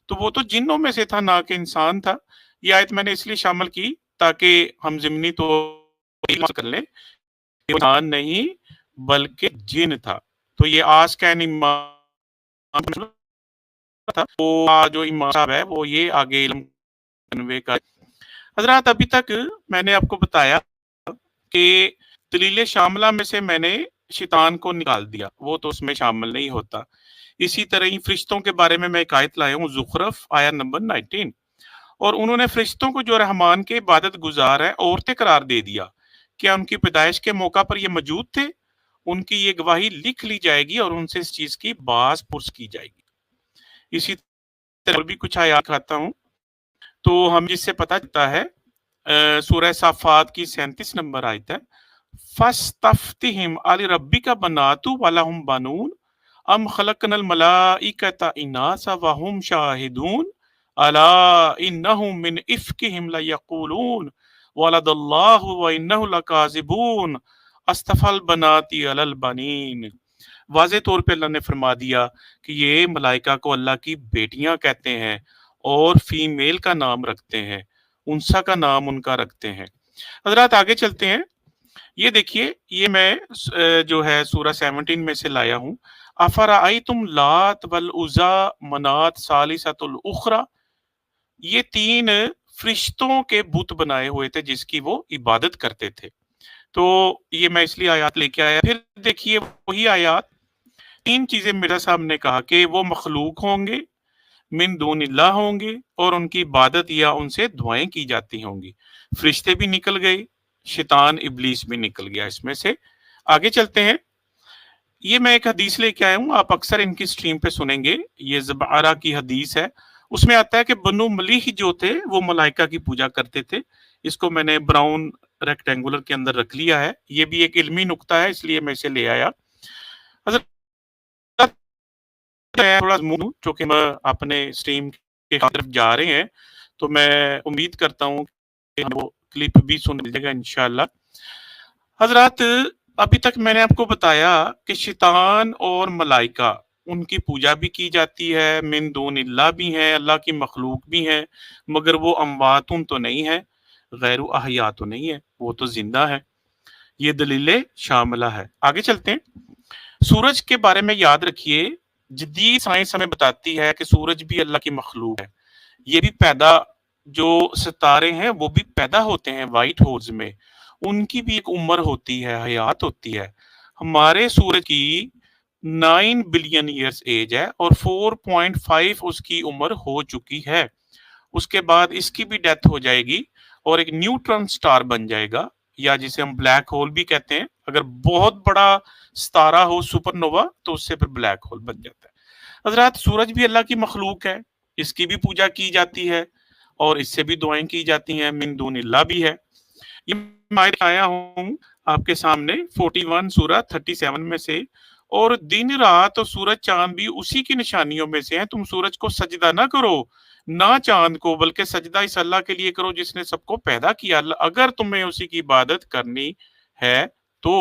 تو وہ تو جنوں میں سے تھا نہ کہ انسان تھا۔ یہ آیت میں نے اس لیے شامل کی تاکہ ہم ضمنی طور کر لیں کہ انسان نہیں بلکہ جن تھا۔ تو یہ آسکین امام تھا، وہ جو امام صاحب ہے وہ یہ آگے علم کنوے کا۔ حضرات ابھی تک میں نے آپ کو بتایا کہ دلیل شاملہ میں سے میں نے شیطان کو نکال دیا، وہ تو اس میں شامل نہیں ہوتا۔ اسی طرح ہی فرشتوں کے بارے میں ایک آیت لایا ہوں، زخرف آیت نمبر 19، اور انہوں نے فرشتوں کو جو رحمان کے عبادت گزار ہے عورتیں قرار دے دیا۔ کیا ان کی پیدائش کے موقع پر یہ موجود تھے؟ ان کی یہ گواہی لکھ لی جائے گی اور ان سے اس چیز کی باز پرس کی جائے گی۔ اسی طرح اور بھی کچھ آیات کھاتا ہوں تو ہم جس سے پتہ چلتا ہے سورہ صافات کی 37 نمبر آیت ہے، فَاسْتَفْتِهِمْ أَلِرَبِّكَ بَنَاتُ وَلَهُمْ بَنُونَ أَمْ خَلَقْنَا الْمَلَائِكَةَ إِنَاثًا وَهُمْ شَاهِدُونَ أَلَا إِنَّهُمْ مِنْ إِفْكِهِمْ لَيَقُولُونَ وَلَدَ اللَّهُ وَإِنَّهُ لَكَاذِبُونَ أَصْطَفَى الْبَنَاتِ عَلَى الْبَنِينَ۔ واضح طور پہ اللہ نے فرما دیا کہ یہ ملائکہ کو اللہ کی بیٹیاں کہتے ہیں اور فیمیل کا نام رکھتے ہیں، انسا کا نام ان کا رکھتے ہیں۔ حضرات آگے چلتے ہیں، یہ دیکھیے یہ میں جو ہے سورہ 17 میں سے لایا ہوں، افرأیتم لات والعزی منات ثالثۃ الاخری، یہ تین فرشتوں کے بت بنائے ہوئے تھے جس کی وہ عبادت کرتے تھے۔ تو یہ میں اس لیے آیات لے کے آیا۔ پھر دیکھیے وہی آیات، تین چیزیں میرا صاحب نے کہا کہ وہ مخلوق ہوں گے، من دون اللہ ہوں گے، اور ان کی عبادت یا ان سے دعائیں کی جاتی ہوں گی۔ فرشتے بھی نکل گئے، شیطان ابلیس بھی نکل گیا اس میں سے۔ آگے چلتے ہیں، یہ میں ایک حدیث لے کے آیا ہوں، آپ اکثر ان کی سٹریم پہ سنیں گے، یہ زبعرہ کی حدیث ہے۔ اس میں آتا ہے کہ بنو ملیح جو تھے وہ ملائکہ کی پوجا کرتے تھے۔ اس کو میں نے براؤن ریکٹینگولر کے اندر رکھ لیا ہے، یہ بھی ایک علمی نقطہ ہے اس لیے میں اسے لے آیا۔ حضرت تھوڑا چونکہ ہم اپنے سٹریم کے طرف جا رہے ہیں تو میں امید کرتا ہوں کہ وہ کلپ بھی سن لیجیے گا انشاءاللہ۔ حضرات ابھی تک میں نے آپ کو بتایا کہ شیطان اور ملائکہ ان کی پوجا بھی کی جاتی ہے، من دون اللہ بھی ہیں، اللہ کی مخلوق بھی ہیں، مگر وہ امواتن تو نہیں ہے، غیر احیاء تو نہیں ہے، وہ تو زندہ ہے۔ یہ دلیل شاملہ ہے۔ آگے چلتے ہیں، سورج کے بارے میں یاد رکھیے، جدید سائنس ہمیں بتاتی ہے کہ سورج بھی اللہ کی مخلوق ہے، یہ بھی پیدا، جو ستارے ہیں وہ بھی پیدا ہوتے ہیں وائٹ ہولز میں، ان کی بھی ایک عمر ہوتی ہے، حیات ہوتی ہے۔ ہمارے سورج کی 9 بلین ایئرز ایج ہے اور 4.5 اس کی عمر ہو چکی ہے، اس کے بعد اس کی بھی ڈیتھ ہو جائے گی اور ایک نیوٹرن سٹار بن جائے گا، یا جسے ہم بلیک ہول بھی کہتے ہیں۔ اگر بہت بڑا ستارہ ہو سپر نووا تو اس سے پھر بلیک ہول بن جاتا ہے۔ حضرات سورج بھی اللہ کی مخلوق ہے، اس کی بھی پوجا کی جاتی ہے اور اس سے بھی دعائیں کی جاتی ہیں، من دون اللہ بھی ہے۔ یہ میں آیا ہوں آپ کے سامنے 41 سورہ 37 میں سے، اور دن رات اور سورج چاند بھی اسی کی نشانیوں میں سے ہیں، تم سورج کو سجدہ نہ کرو نہ چاند کو، بلکہ سجدہ اس اللہ کے لیے کرو جس نے سب کو پیدا کیا، اگر تمہیں اسی کی عبادت کرنی ہے تو۔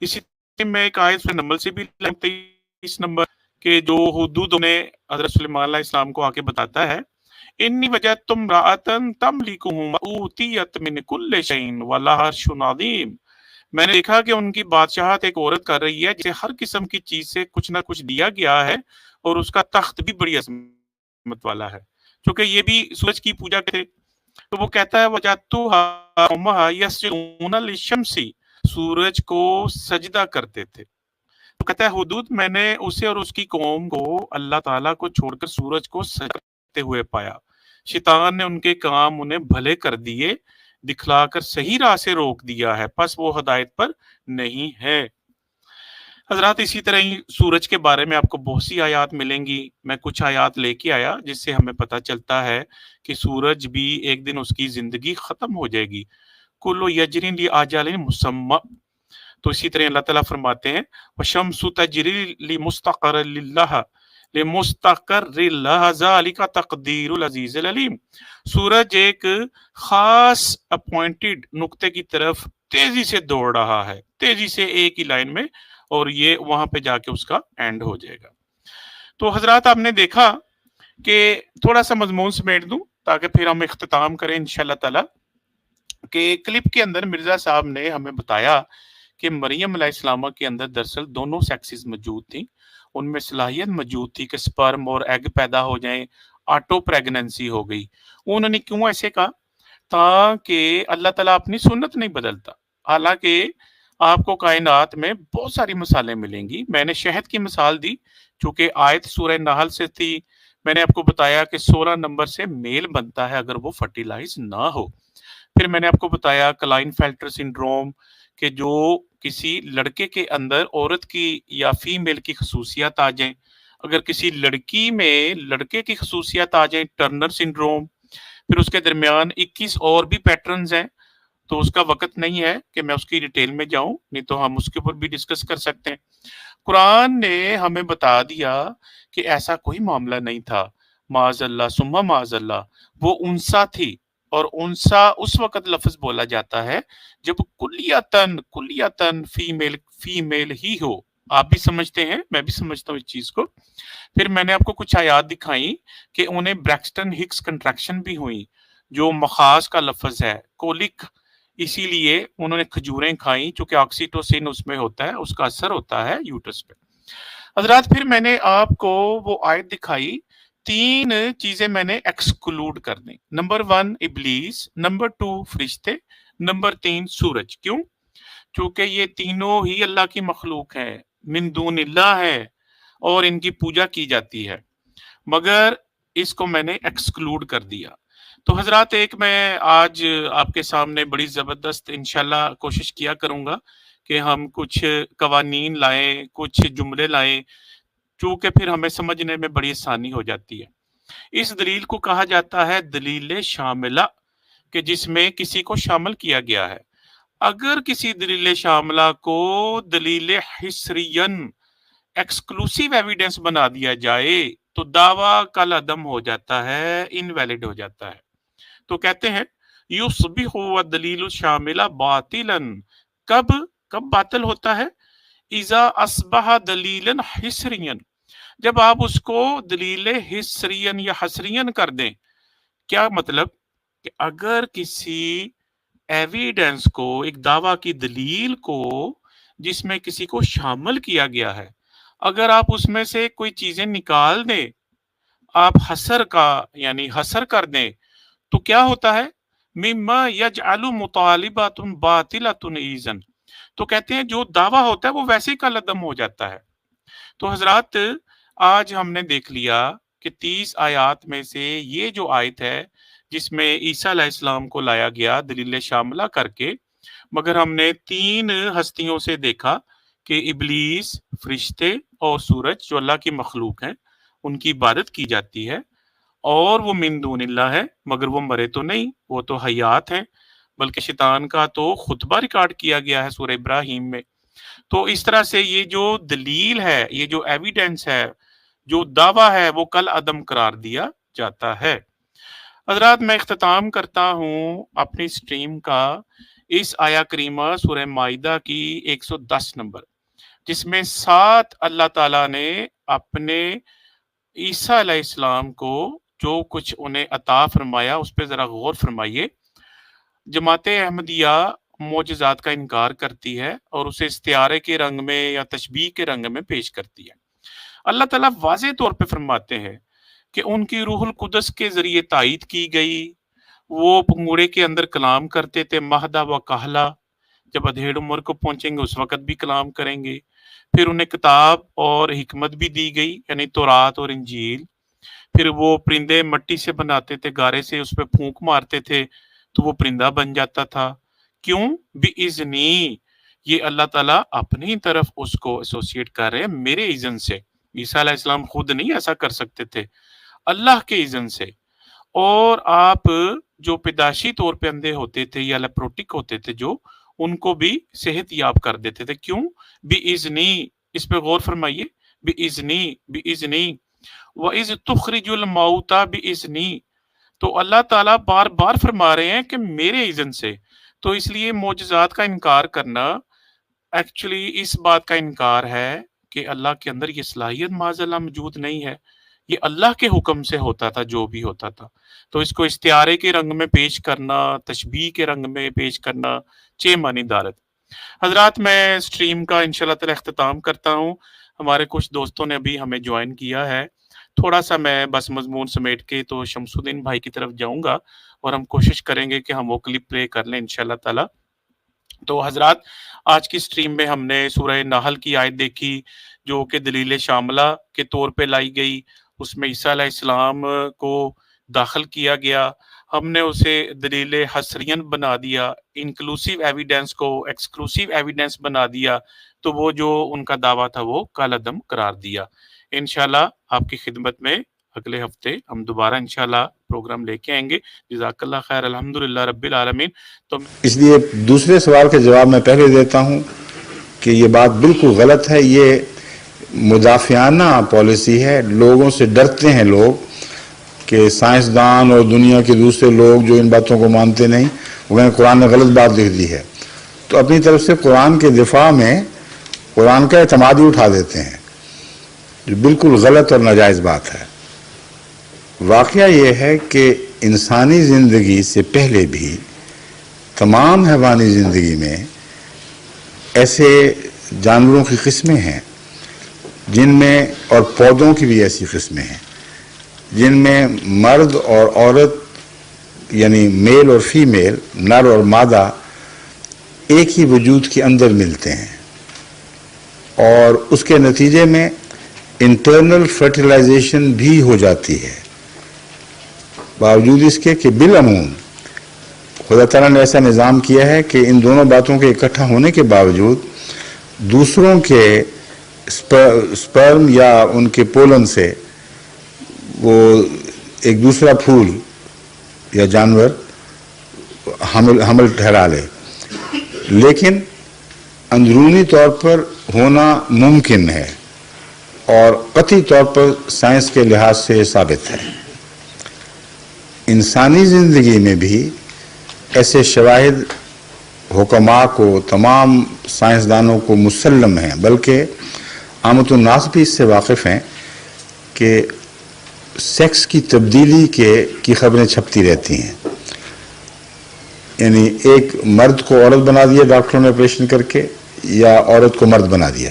اسی میں ایک آیت نمبر سے بھی 23 نمبر کہ جو حدود نے حضرت سلیمان علیہ السلام کو آ کے بتاتا ہے، انی وجدت امرأۃ تملکہم اوتیت من کل شیء ولہا عرش عظیم، میں نے دیکھا کہ ان کی بادشاہت ایک عورت کر رہی ہے جسے ہر قسم کی چیز سے کچھ نہ کچھ دیا گیا ہے اور اس کا تخت بھی بڑی عظمت والا ہے۔ چونکہ یہ بھی سورج کی پوجا تھے، تو وہ کہتا ہے وَجَدْتُهَا قَوْمَهَا يَسْجُدُونَ لِلشَّمْسِ، سورج کو سجدہ کرتے تھے۔ تو کہتا ہے حدود میں نے اسے اور اس کی قوم کو اللہ تعالیٰ کو چھوڑ کر سورج کو سجدہ کرتے ہوئے پایا۔ شیطان نے ان کے کام انہیں بھلے کر دیے، دکھلا کر صحیح راہ سے روک دیا ہے، پس وہ ہدایت پر نہیں ہے۔ حضرات اسی طرح ہی سورج کے بارے میں آپ کو بہت سی آیات ملیں گی، میں کچھ آیات لے کے آیا جس سے ہمیں پتہ چلتا ہے کہ سورج بھی ایک دن اس کی زندگی ختم ہو جائے گی۔ کلو یجری لِأَجَلٍ مُّسَمًّى، تو اسی طرح اللہ تعالیٰ فرماتے ہیں وَشَمْسُ تَجْرِي لِمُسْتَقَرٍ لَهَا ذَلِكَ تَقْدِيرُ الْعَزِيزِ الْعَلِيمِ، سورج ایک خاص اپوائنٹڈ نقطے کی طرف تیزی سے دوڑ رہا ہے، تیزی سے ایک ہی لائن میں، اور یہ وہاں پہ جا کے اس کا اینڈ ہو جائے گا۔ تو حضرات آپ نے دیکھا کہ تھوڑا سا مضمون سمیٹ دوں تاکہ پھر ہم اختتام کریں انشاءاللہ تعالی، کہ کلپ کے اندر مرزا صاحب نے ہمیں بتایا کہ مریم علیہ السلام کے اندر دراصل دونوں سیکسز موجود تھیں، ان میں صلاحیت موجود تھی کہ سپرم اور ایگ پیدا ہو جائیں، آٹو پریگننسی ہو گئی۔ انہوں نے کیوں ایسے کہا؟ تاکہ اللہ تعالیٰ اپنی سنت نہیں بدلتا۔ حالانکہ آپ کو کائنات میں بہت ساری مثالیں ملیں گی، میں نے شہد کی مثال دی چونکہ آیت سورہ نحل سے تھی، میں نے آپ کو بتایا کہ 16 نمبر سے میل بنتا ہے اگر وہ فرٹیلائز نہ ہو۔ پھر میں نے آپ کو بتایا کلائن فیلٹر سنڈروم، کہ جو کسی لڑکے کے اندر عورت کی یا فیمیل کی خصوصیات آ جائیں، اگر کسی لڑکی میں لڑکے کی خصوصیات آ جائیں، ٹرنر سنڈروم۔ پھر اس کے درمیان 21 اور بھی پیٹرنز ہیں، تو اس کا وقت نہیں ہے کہ میں اس کی ڈیٹیل میں جاؤں، نہیں تو ہم اس کے اوپر بھی ڈسکس کر سکتے ہیں۔ قرآن نے ہمیں بتا دیا کہ ایسا کوئی معاملہ نہیں تھا، معاذ اللہ ثم معاذ اللہ، وہ انسا تھی، اور انسا اس وقت لفظ بولا جاتا ہے جب کلیتاً فیمیل ہی ہو۔ آپ بھی سمجھتے ہیں، میں بھی سمجھتا ہوں اس چیز کو۔ پھر میں نے آپ کو کچھ آیات دکھائیں کہ انہیں بریکسٹن ہکس کنٹریکشن بھی ہوئی، جو مخاز کا لفظ ہے، کولک، اسی لیے انہوں نے کھجوریں کھائیں چونکہ آکسیٹوسن اس میں ہوتا ہے، اس کا اثر ہوتا ہے یوٹرس پہ۔ حضرات پھر میں نے آپ کو وہ آیت دکھائی، 3 چیزیں میں نے ایکسکلوڈ کر دیں۔ نمبر 1 ابلیس، نمبر 2 فرشتے، نمبر 3 سورج۔ کیوں؟ چونکہ یہ تینوں ہی اللہ کی مخلوق ہے، من دون اللہ ہے، اور ان کی پوجا کی جاتی ہے، مگر اس کو میں نے ایکسکلوڈ کر دیا۔ تو حضرات ایک میں آج آپ کے سامنے بڑی زبردست انشاءاللہ کوشش کیا کروں گا کہ ہم کچھ قوانین لائیں، کچھ جملے لائیں، چونکہ پھر ہمیں سمجھنے میں بڑی آسانی ہو جاتی ہے۔ اس دلیل کو کہا جاتا ہے دلیل شاملہ، کہ جس میں کسی کو شامل کیا گیا ہے۔ اگر کسی دلیل شاملہ کو دلیل حصرین ایکسکلوسیو ایویڈنس بنا دیا جائے تو دعویٰ کل عدم ہو جاتا ہے، انویلڈ ہو جاتا ہے۔ تو کہتے ہیں یصبح الدلیل الشاملہ باطلا، کب باطل ہوتا ہے؟ اذا اصبح دلیلا حصریا، جب آپ اس کو دلیل حصرین یا حصرین کر دیں۔ کیا مطلب؟ کہ اگر کسی ایویڈنس کو، ایک دعویٰ کی دلیل کو جس میں کسی کو شامل کیا گیا ہے، اگر آپ اس میں سے کوئی چیزیں نکال دیں، آپ حصر کا یعنی حصر کر دیں، تو کیا ہوتا ہے؟ مما یجعل مطالبات باطلۃ ایذن، تو کہتے ہیں جو دعویٰ ہوتا ہے وہ ویسے ہی کل عدم ہو جاتا ہے۔ تو حضرات آج ہم نے دیکھ لیا کہ 30 آیات میں سے یہ جو آیت ہے جس میں عیسیٰ علیہ السلام کو لایا گیا دلیل شاملہ کر کے، مگر ہم نے 3 ہستیوں سے دیکھا کہ ابلیس، فرشتے اور سورج جو اللہ کی مخلوق ہیں، ان کی عبادت کی جاتی ہے، اور وہ من دون اللہ ہے، مگر وہ مرے تو نہیں، وہ تو حیات ہیں، بلکہ شیطان کا تو خطبہ ریکارڈ کیا گیا ہے سورہ ابراہیم میں۔ تو اس طرح سے یہ جو دلیل ہے، یہ جو ایویڈنس ہے، جو دعویٰ ہے، وہ کل عدم قرار دیا جاتا ہے۔ حضرات میں اختتام کرتا ہوں اپنی سٹریم کا اس آیہ کریمہ سورہ مائدہ کی 110 نمبر، جس میں 7 اللہ تعالیٰ نے اپنے عیسیٰ علیہ السلام کو جو کچھ انہیں عطا فرمایا اس پہ ذرا غور فرمائیے۔ جماعت احمدیہ معجزات کا انکار کرتی ہے اور اسے استعارے کے رنگ میں یا تشبیہ کے رنگ میں پیش کرتی ہے۔ اللہ تعالیٰ واضح طور پہ فرماتے ہیں کہ ان کی روح القدس کے ذریعے تائید کی گئی. وہ پنگوڑے کے اندر کلام کرتے تھے، مہدہ و کہلا. جب ادھیڑ عمر کو پہنچیں گے اس وقت بھی کلام کریں گے. پھر انہیں کتاب اور حکمت بھی دی گئی، یعنی تورات اور انجیل. پھر وہ پرندے مٹی سے بناتے تھے، گارے سے اس پہ پھونک مارتے تھے تو وہ پرندہ بن جاتا تھا. کیوں؟ بِإِذْنِی. یہ اللہ تعالیٰ اپنی طرف اس کو ایسوسیٹ کر رہے ہیں میرے اذن سے. عیسیٰ علیہ السلام خود نہیں ایسا کر سکتے تھے، اللہ کے اذن سے. اور آپ جو پیدائشی طور پہ اندھے ہوتے تھے یا لیپروٹک ہوتے تھے جو، ان کو بھی صحت یاب کر دیتے تھے. کیوں؟ بِإِذْنِی. اس پہ غور فرمائیے. بِإِذْنِی بِإِذْنِی وَإِذْ تُخْرِجُ الْمَوْتَى بِإِذْنِی. تو اللہ تعالیٰ بار بار فرما رہے ہیں کہ میرے اذن سے. تو اس لیے معجزات کا انکار کرنا ایکچولی اس بات کا انکار ہے کہ اللہ کے اندر یہ صلاحیت معاذاللہ موجود نہیں ہے. یہ اللہ کے حکم سے ہوتا تھا جو بھی ہوتا تھا. تو اس کو استعارے کے رنگ میں پیش کرنا، تشبیہ کے رنگ میں پیش کرنا، چھ معنی دارت. حضرات میں سٹریم کا انشاءاللہ تعالی اختتام کرتا ہوں. ہمارے کچھ دوستوں نے ابھی ہمیں جوائن کیا ہے. تھوڑا سا میں بس مضمون سمیٹ کے تو شمس الدین بھائی کی طرف جاؤں گا اور ہم کوشش کریں گے کہ ہم وہ کلپ پلے کر لیں انشاءاللہ تعالی. تو حضرات آج کی سٹریم میں ہم نے سورہ نحل کی آیت دیکھی جو کہ دلیل شاملہ کے طور پہ لائی گئی. اس میں عیسیٰ علیہ السلام کو داخل کیا گیا. ہم نے اسے دلیل حصرین بنا دیا، انکلوسیو ایویڈنس کو ایکسکلوسیو ایویڈنس بنا دیا. تو وہ جو ان کا دعویٰ تھا وہ کالعدم قرار دیا. انشاءاللہ آپ کی خدمت میں اگلے ہفتے ہم دوبارہ انشاءاللہ پروگرام لے کے آئیں گے. جزاک اللہ خیر. الحمدللہ رب العالمین. تو اس لیے دوسرے سوال کے جواب میں پہلے دیتا ہوں کہ یہ بات بالکل غلط ہے. یہ مدافعانہ پالیسی ہے. لوگوں سے ڈرتے ہیں لوگ کہ سائنسدان اور دنیا کے دوسرے لوگ جو ان باتوں کو مانتے نہیں، وہ کہیں قرآن نے غلط بات لکھ دی ہے، تو اپنی طرف سے قرآن کے دفاع میں قرآن کا اعتماد ہی اٹھا دیتے ہیں، جو بالکل غلط اور ناجائز بات ہے. واقعہ یہ ہے کہ انسانی زندگی سے پہلے بھی تمام حیوانی زندگی میں ایسے جانوروں کی قسمیں ہیں جن میں، اور پودوں کی بھی ایسی قسمیں ہیں جن میں مرد اور عورت یعنی میل اور فیمیل، نر اور مادہ ایک ہی وجود کے اندر ملتے ہیں، اور اس کے نتیجے میں انٹرنل فرٹیلائزیشن بھی ہو جاتی ہے، باوجود اس کے کہ بالعموم خدا تعالیٰ نے ایسا نظام کیا ہے کہ ان دونوں باتوں کے اکٹھا ہونے کے باوجود دوسروں کے سپرم یا ان کے پولن سے وہ ایک دوسرا پھول یا جانور حمل ٹھہرا لے، لیکن اندرونی طور پر ہونا ممکن ہے اور قطعی طور پر سائنس کے لحاظ سے ثابت ہے. انسانی زندگی میں بھی ایسے شواہد حکماء کو، تمام سائنسدانوں کو مسلم ہیں، بلکہ عامت الناس بھی اس سے واقف ہیں کہ سیکس کی تبدیلی کی خبریں چھپتی رہتی ہیں. یعنی ایک مرد کو عورت بنا دیا ڈاکٹروں نے آپریشن کر کے، یا عورت کو مرد بنا دیا.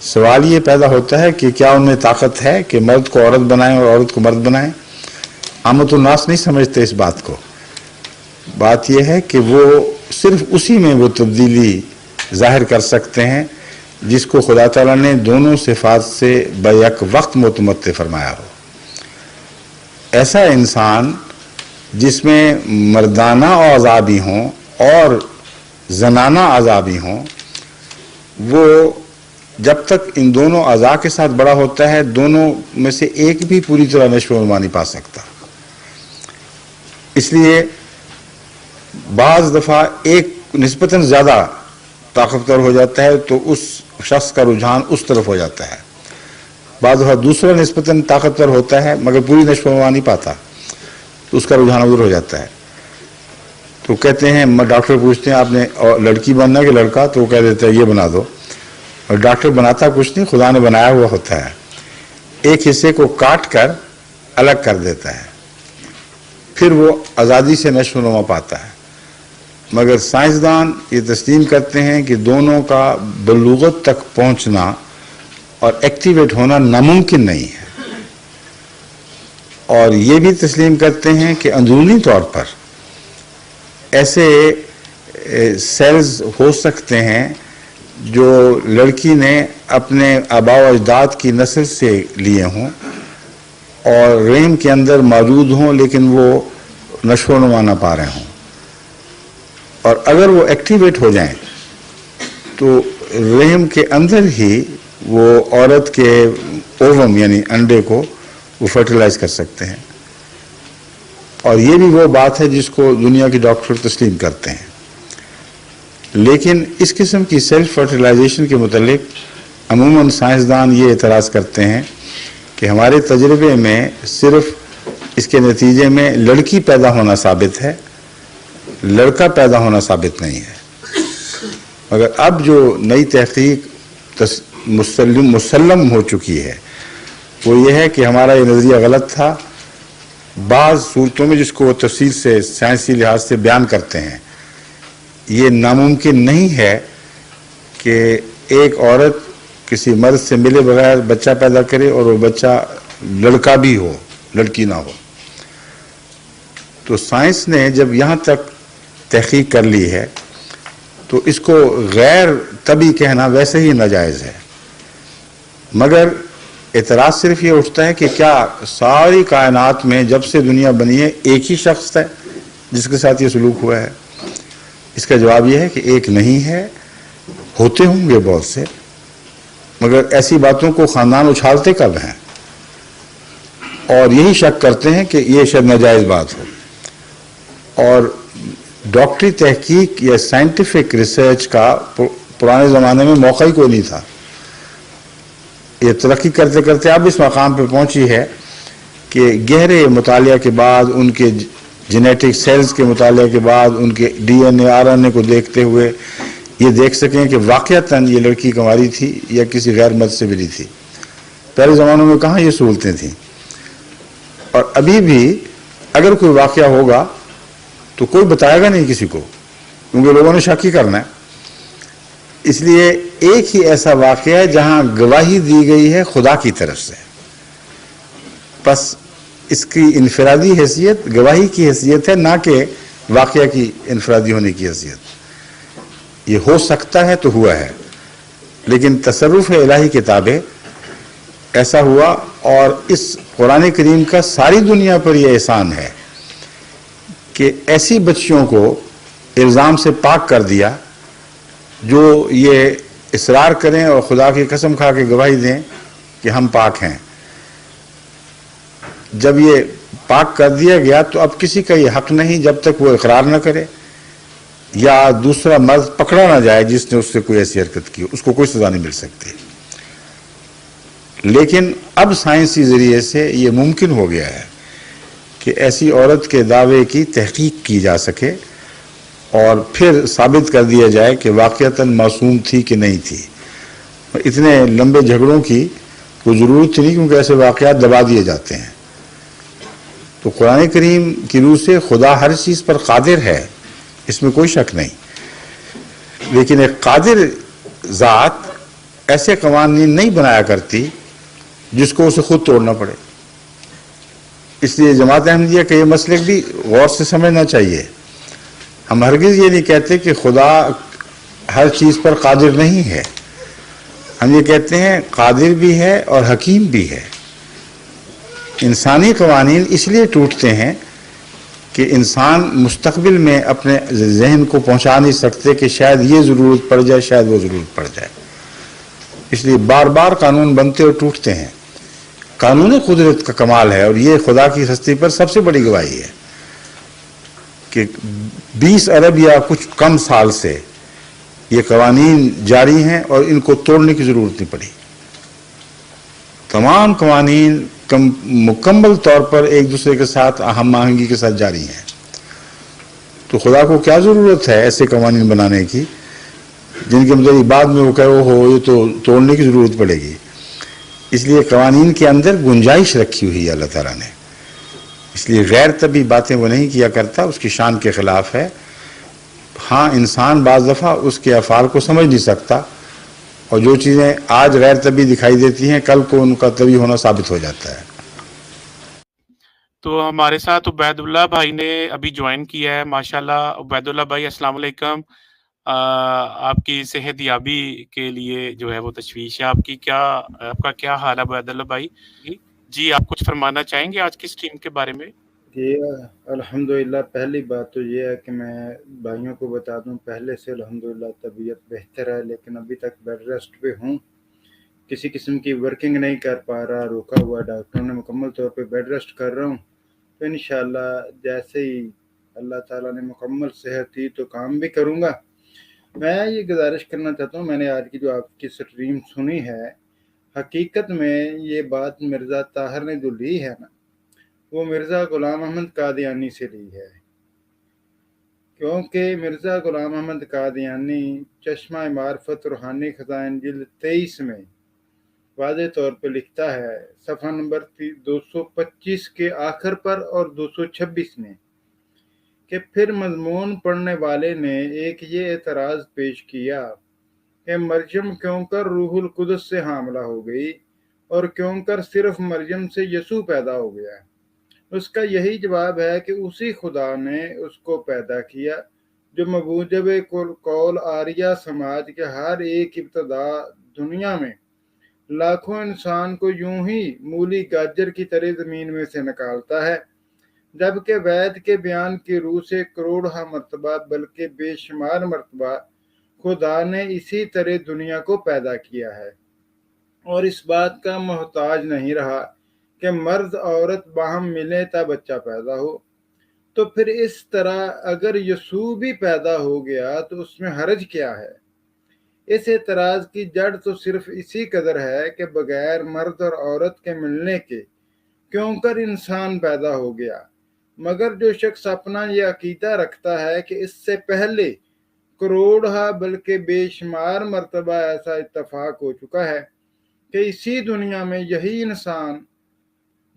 سوال یہ پیدا ہوتا ہے کہ کیا ان میں طاقت ہے کہ مرد کو عورت بنائیں اور عورت کو مرد بنائیں؟ عامت الناس نہیں سمجھتے اس بات کو. بات یہ ہے کہ وہ صرف اسی میں وہ تبدیلی ظاہر کر سکتے ہیں جس کو خدا تعالیٰ نے دونوں صفات سے بیک وقت متمتع فرمایا ہو. ایسا انسان جس میں مردانہ اعضاء بھی ہوں اور زنانہ اعضاء بھی ہوں، وہ جب تک ان دونوں اعضاء کے ساتھ بڑا ہوتا ہے دونوں میں سے ایک بھی پوری طرح نشو و نما نہیں پا سکتا. اس لیے بعض دفعہ ایک نسبتاً زیادہ طاقتور ہو جاتا ہے تو اس شخص کا رجحان اس طرف ہو جاتا ہے، بعض دفعہ دوسرا نسبتاً طاقتور ہوتا ہے مگر پوری نشو و نما نہیں پاتا تو اس کا رجحان ادھر ہو جاتا ہے. تو کہتے ہیں، ڈاکٹر پوچھتے ہیں آپ نے لڑکی بننا کہ لڑکا، تو وہ کہہ دیتا ہے یہ بنا دو، اور ڈاکٹر بناتا کچھ نہیں، خدا نے بنایا ہوا ہوتا ہے، ایک حصے کو کاٹ کر الگ کر دیتا ہے، پھر وہ آزادی سے نشو و نما پاتا ہے. مگر سائنسدان یہ تسلیم کرتے ہیں کہ دونوں کا بلوغت تک پہنچنا اور ایکٹیویٹ ہونا ناممکن نہیں ہے. اور یہ بھی تسلیم کرتے ہیں کہ اندرونی طور پر ایسے سیلز ہو سکتے ہیں جو لڑکی نے اپنے آباء و اجداد کی نسل سے لیے ہوں اور رحم کے اندر موجود ہوں، لیکن وہ نشو و نما نہ پا رہے ہوں، اور اگر وہ ایکٹیویٹ ہو جائیں تو رحم کے اندر ہی وہ عورت کے اووم یعنی انڈے کو وہ فرٹیلائز کر سکتے ہیں. اور یہ بھی وہ بات ہے جس کو دنیا کے ڈاکٹر تسلیم کرتے ہیں. لیکن اس قسم کی سیلف فرٹیلائزیشن کے متعلق عموماً سائنسدان یہ اعتراض کرتے ہیں کہ ہمارے تجربے میں صرف اس کے نتیجے میں لڑکی پیدا ہونا ثابت ہے، لڑکا پیدا ہونا ثابت نہیں ہے. مگر اب جو نئی تحقیق مسلم ہو چکی ہے وہ یہ ہے کہ ہمارا یہ نظریہ غلط تھا. بعض صورتوں میں جس کو وہ تفصیل سے سائنسی لحاظ سے بیان کرتے ہیں، یہ ناممکن نہیں ہے کہ ایک عورت کسی مرد سے ملے بغیر بچہ پیدا کرے اور وہ بچہ لڑکا بھی ہو، لڑکی نہ ہو. تو سائنس نے جب یہاں تک تحقیق کر لی ہے تو اس کو غیر طبی کہنا ویسے ہی ناجائز ہے. مگر اعتراض صرف یہ اٹھتا ہے کہ کیا ساری کائنات میں جب سے دنیا بنی ہے ایک ہی شخص ہے جس کے ساتھ یہ سلوک ہوا ہے؟ اس کا جواب یہ ہے کہ ایک نہیں ہے، ہوتے ہوں گے بہت سے، مگر ایسی باتوں کو خاندان اچھالتے کب ہیں اور یہی شک کرتے ہیں کہ یہ شاید ناجائز بات ہو. اور ڈاکٹری تحقیق یا سائنٹیفک ریسرچ کا پرانے زمانے میں موقع ہی کوئی نہیں تھا. یہ ترقی کرتے کرتے اب اس مقام پہ پہنچی ہے کہ گہرے مطالعہ کے بعد، ان کے جینیٹک سیلز کے مطالعے کے بعد، ان کے D N A R N A کو دیکھتے ہوئے یہ دیکھ سکیں کہ واقعتاً یہ لڑکی کنواری تھی یا کسی غیر مرد سے ملی تھی. پہلے زمانوں میں کہاں یہ سہولتیں تھیں. اور ابھی بھی اگر کوئی واقعہ ہوگا تو کوئی بتائے گا نہیں کسی کو، کیونکہ لوگوں نے شک ہی کرنا ہے. اس لیے ایک ہی ایسا واقعہ ہے جہاں گواہی دی گئی ہے خدا کی طرف سے، بس اس کی انفرادی حیثیت گواہی کی حیثیت ہے، نہ کہ واقعہ کی انفرادی ہونے کی حیثیت. یہ ہو سکتا ہے تو ہوا ہے، لیکن تصرف الہی کے تابع ایسا ہوا. اور اس قرآن کریم کا ساری دنیا پر یہ احسان ہے کہ ایسی بچیوں کو الزام سے پاک کر دیا جو یہ اصرار کریں اور خدا کی قسم کھا کے گواہی دیں کہ ہم پاک ہیں. جب یہ پاک کر دیا گیا تو اب کسی کا یہ حق نہیں جب تک وہ اقرار نہ کرے یا دوسرا مرد پکڑا نہ جائے جس نے اس سے کوئی ایسی حرکت کی، اس کو کوئی سزا نہیں مل سکتی. لیکن اب سائنسی ذریعے سے یہ ممکن ہو گیا ہے کہ ایسی عورت کے دعوے کی تحقیق کی جا سکے اور پھر ثابت کر دیا جائے کہ واقعتاً معصوم تھی کہ نہیں تھی. اتنے لمبے جھگڑوں کی کوئی ضرورت نہیں، کیونکہ ایسے واقعات دبا دیے جاتے ہیں. تو قرآن کریم کی روح سے خدا ہر چیز پر قادر ہے، اس میں کوئی شک نہیں. لیکن ایک قادر ذات ایسے قوانین نہیں بنایا کرتی جس کو اسے خود توڑنا پڑے. اس لیے جماعت احمدیہ کا یہ مسلک بھی غور سے سمجھنا چاہیے. ہم ہرگز یہ نہیں کہتے کہ خدا ہر چیز پر قادر نہیں ہے. ہم یہ کہتے ہیں قادر بھی ہے اور حکیم بھی ہے. انسانی قوانین اس لیے ٹوٹتے ہیں کہ انسان مستقبل میں اپنے ذہن کو پہنچا نہیں سکتے کہ شاید یہ ضرورت پڑ جائے، شاید وہ ضرورت پڑ جائے. اس لیے بار بار قانون بنتے اور ٹوٹتے ہیں. قانون قدرت کا کمال ہے، اور یہ خدا کی ہستی پر سب سے بڑی گواہی ہے کہ 20 ارب یا کچھ کم سال سے یہ قوانین جاری ہیں اور ان کو توڑنے کی ضرورت نہیں پڑی. تمام قوانین مکمل طور پر ایک دوسرے کے ساتھ ہم آہنگی کے ساتھ جاری ہیں. تو خدا کو کیا ضرورت ہے ایسے قوانین بنانے کی جن کے مطابق بعد میں وہ کہے ہو یہ تو توڑنے کی ضرورت پڑے گی. اس لیے قوانین کے اندر گنجائش رکھی ہوئی ہے اللہ تعالیٰ نے. اس لیے غیر طبی باتیں وہ نہیں کیا کرتا، اس کی شان کے خلاف ہے. ہاں انسان بعض دفعہ اس کے افعال کو سمجھ نہیں سکتا، اور جو چیزیں آج غیر طبی دکھائی دیتی ہیں کل کو ان کا طبی ہونا ثابت ہو جاتا ہے. تو ہمارے ساتھ عبید اللہ بھائی نے ابھی جوائن کیا ہے. ماشاءاللہ عبید اللہ بھائی السلام علیکم. آپ کی صحت یابی کے لیے جو ہے وہ تشویش ہے. آپ کا کیا حال ہے عبید اللہ بھائی؟ جی آپ کچھ فرمانا چاہیں گے آج کی اسٹریم کے بارے میں؟ جی الحمدللہ. پہلی بات تو یہ ہے کہ میں بھائیوں کو بتا دوں پہلے سے الحمدللہ طبیعت بہتر ہے، لیکن ابھی تک بیڈ ریسٹ پہ ہوں. کسی قسم کی ورکنگ نہیں کر پا رہا، روکا ہوا ڈاکٹروں نے مکمل طور پہ بیڈ ریسٹ کر رہا ہوں. تو انشاءاللہ جیسے ہی اللہ تعالیٰ نے مکمل صحت دی تو کام بھی کروں گا. میں یہ گزارش کرنا چاہتا ہوں، میں نے آج کی جو آپ کی اسٹریم سنی ہے، حقیقت میں یہ بات مرزا طاہر نے جو لی ہے نا، وہ مرزا غلام احمد قادیانی سے لی ہے. کیونکہ مرزا غلام احمد قادیانی چشمہ معرفت روحانی خزائن جلد 23 میں واضح طور پہ لکھتا ہے، صفحہ نمبر 225 کے آخر پر اور 226 میں، کہ پھر مضمون پڑھنے والے نے ایک یہ اعتراض پیش کیا کہ مریم کیوں کر روح القدس سے حاملہ ہو گئی اور کیوں کر صرف مریم سے یسوع پیدا ہو گیا. اس کا یہی جواب ہے کہ اسی خدا نے اس کو پیدا کیا جو موجب قول آریہ سماج کے ہر ایک ابتدا دنیا میں لاکھوں انسان کو یوں ہی مولی گاجر کی طرح زمین میں سے نکالتا ہے، جبکہ وید کے بیان کی روح سے کروڑہ مرتبہ بلکہ بے شمار مرتبہ خدا نے اسی طرح دنیا کو پیدا کیا ہے اور اس بات کا محتاج نہیں رہا کہ مرد عورت باہم ملے تا بچہ پیدا ہو. تو پھر اس طرح اگر یسوع بھی پیدا ہو گیا تو اس میں حرج کیا ہے؟ اس اعتراض کی جڑ تو صرف اسی قدر ہے کہ بغیر مرد اور عورت کے ملنے کے کیوں کر انسان پیدا ہو گیا. مگر جو شخص اپنا یہ عقیدہ رکھتا ہے کہ اس سے پہلے کروڑہ بلکہ بے شمار مرتبہ ایسا اتفاق ہو چکا ہے کہ اسی دنیا میں یہی انسان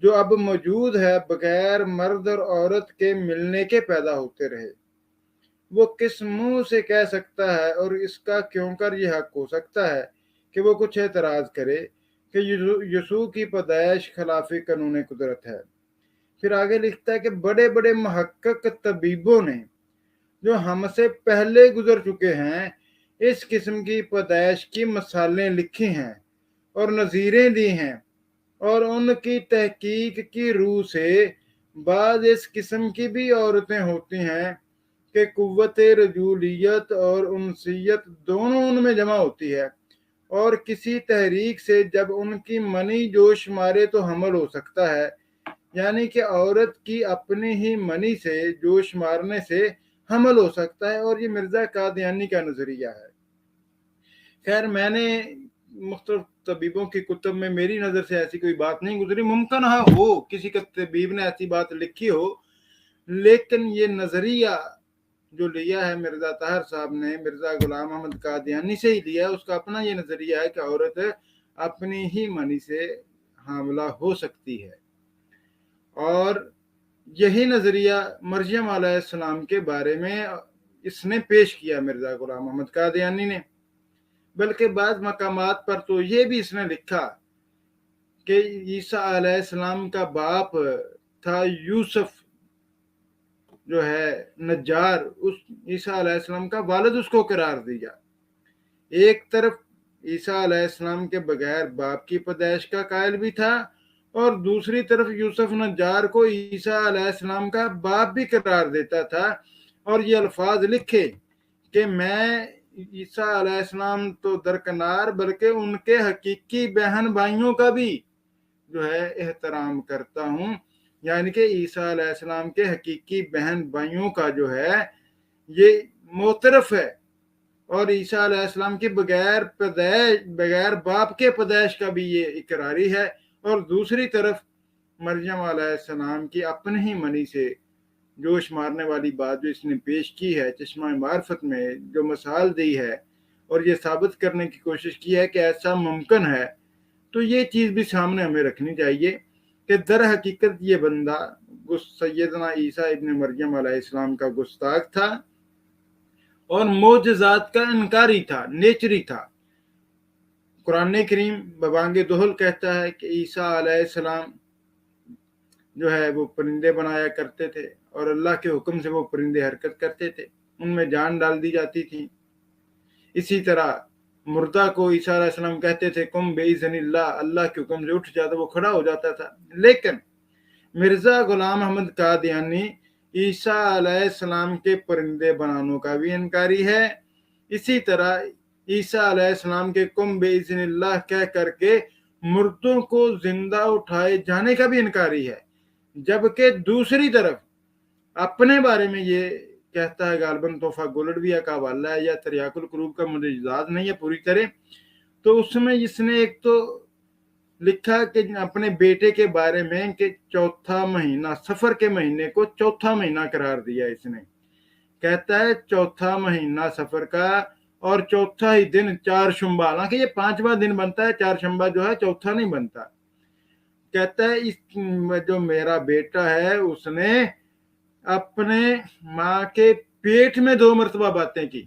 جو اب موجود ہے بغیر مرد اور عورت کے ملنے کے پیدا ہوتے رہے، وہ کس منہ سے کہہ سکتا ہے اور اس کا کیوں کر یہ حق ہو سکتا ہے کہ وہ کچھ اعتراض کرے کہ یسوع کی پیدائش خلاف قانون قدرت ہے؟ پھر آگے لکھتا ہے کہ بڑے بڑے محقق طبیبوں نے جو ہم سے پہلے گزر چکے ہیں اس قسم کی پیدائش کی مثالیں لکھی ہیں اور نظیریں دی ہیں، اور ان کی تحقیق کی روح سے بعض اس قسم کی بھی عورتیں ہوتی ہیں کہ قوت رجولیت اور انسیت دونوں ان میں جمع ہوتی ہے، اور کسی تحریک سے جب ان کی منی جوش مارے تو حمل ہو سکتا ہے، یعنی کہ عورت کی اپنی ہی منی سے جوش مارنے سے حمل ہو سکتا ہے. اور یہ مرزا قادیانی کا نظریہ ہے. خیر میں نے مختلف طبیبوں کی کتب میں میری نظر سے ایسی کوئی بات نہیں گزری، ممکن ہو کسی کا طبیب نے ایسی بات لکھی ہو، لیکن یہ نظریہ جو لیا ہے مرزا طاہر صاحب نے مرزا غلام احمد قادیانی سے ہی لیا ہے. اس کا اپنا یہ نظریہ ہے کہ عورت اپنی ہی منی سے حاملہ ہو سکتی ہے، اور یہی نظریہ مریم علیہ السلام کے بارے میں اس نے پیش کیا مرزا غلام احمد قادیانی نے. بلکہ بعض مقامات پر تو یہ بھی اس نے لکھا کہ عیسیٰ علیہ السلام کا باپ تھا یوسف جو ہے نجار، اس عیسیٰ علیہ السلام کا والد اس کو قرار دیا. ایک طرف عیسیٰ علیہ السلام کے بغیر باپ کی پیدائش کا قائل بھی تھا اور دوسری طرف یوسف نجار کو عیسیٰ علیہ السلام کا باپ بھی قرار دیتا تھا، اور یہ الفاظ لکھے کہ میں عیسیٰ علیہ السلام تو درکنار بلکہ ان کے حقیقی بہن بھائیوں کا بھی جو ہے احترام کرتا ہوں، یعنی کہ عیسیٰ علیہ السلام کے حقیقی بہن بھائیوں کا جو ہے یہ معترف ہے، اور عیسیٰ علیہ السلام کی بغیر باپ کے پیدائش کا بھی یہ اقراری ہے. اور دوسری طرف مریم علیہ السلام کی اپنے ہی منی سے جوش مارنے والی بات جو اس نے پیش کی ہے چشمہ معرفت میں، جو مثال دی ہے اور یہ ثابت کرنے کی کوشش کی ہے کہ ایسا ممکن ہے، تو یہ چیز بھی سامنے ہمیں رکھنی چاہیے کہ در حقیقت یہ بندہ سیدنا عیسیٰ ابن مریم علیہ السلام کا گستاخ تھا اور معجزات کا انکاری تھا، نیچری تھا. قرآن کریم ببانگ دہل کہتا ہے کہ عیسیٰ علیہ السلام جو ہے وہ پرندے بنایا کرتے تھے اور اللہ کے حکم سے وہ پرندے حرکت کرتے تھے، ان میں جان ڈال دی جاتی تھی۔ اسی طرح مردہ کو عیسیٰ علیہ السلام کہتے تھے کم بِإِذْنِ اللہ، اللہ کے حکم سے اٹھ جاتا، وہ کھڑا ہو جاتا تھا۔ لیکن مرزا غلام احمد قادیانی عیسیٰ علیہ السلام کے پرندے بنانوں کا بھی انکاری ہے، اسی طرح عیسیٰ علیہ السلام کے کم بِإِذْنِ اللہ کہہ کر کے مردوں کو زندہ اٹھائے جانے کا بھی انکاری ہے، جبکہ دوسری طرف اپنے بارے میں یہ کہتا ہے، غالباً تحفہ گولڈویہ کا حوالہ ہے یا تریاق القلوب کا، مجھے یاد نہیں ہے پوری طرح، تو اس میں اس نے ایک تو لکھا کہ اپنے بیٹے کے بارے میں کہ چوتھا مہینہ، سفر کے مہینے کو چوتھا مہینہ قرار دیا اس نے، کہتا ہے چوتھا مہینہ سفر کا اور چوتھا ہی دن چار شنبہ، حالانکہ یہ پانچواں دن بنتا ہے، چار شنبہ جو ہے چوتھا نہیں بنتا، کہتا ہے اس جو میرا بیٹا ہے اس نے اپنے ماں کے پیٹ میں 2 مرتبہ باتیں کی۔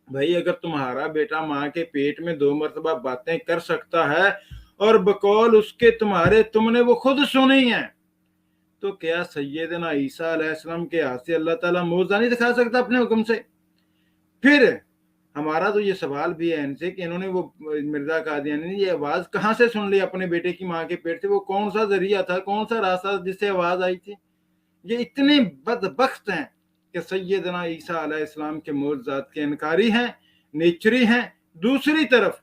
بھائی اگر تمہارا بیٹا ماں کے پیٹ میں 2 مرتبہ باتیں کر سکتا ہے اور بقول اس کے تمہارے تم نے وہ خود سنی ہیں، تو کیا سیدنا عیسیٰ علیہ السلام کے ہاتھ سے اللہ تعالیٰ معجزہ نہیں دکھا سکتا اپنے حکم سے؟ پھر ہمارا تو یہ سوال بھی ہے ان سے کہ انہوں نے وہ مرزا قادیانی نے یہ آواز کہاں سے سن لی اپنے بیٹے کی ماں کے پیٹ سے؟ وہ کون سا ذریعہ تھا، کون سا راستہ جس سے آواز آئی تھی؟ یہ اتنے بدبخت ہیں کہ سیدنا عیسیٰ علیہ السلام کے معجزات کے انکاری ہیں، نیچری ہیں، دوسری طرف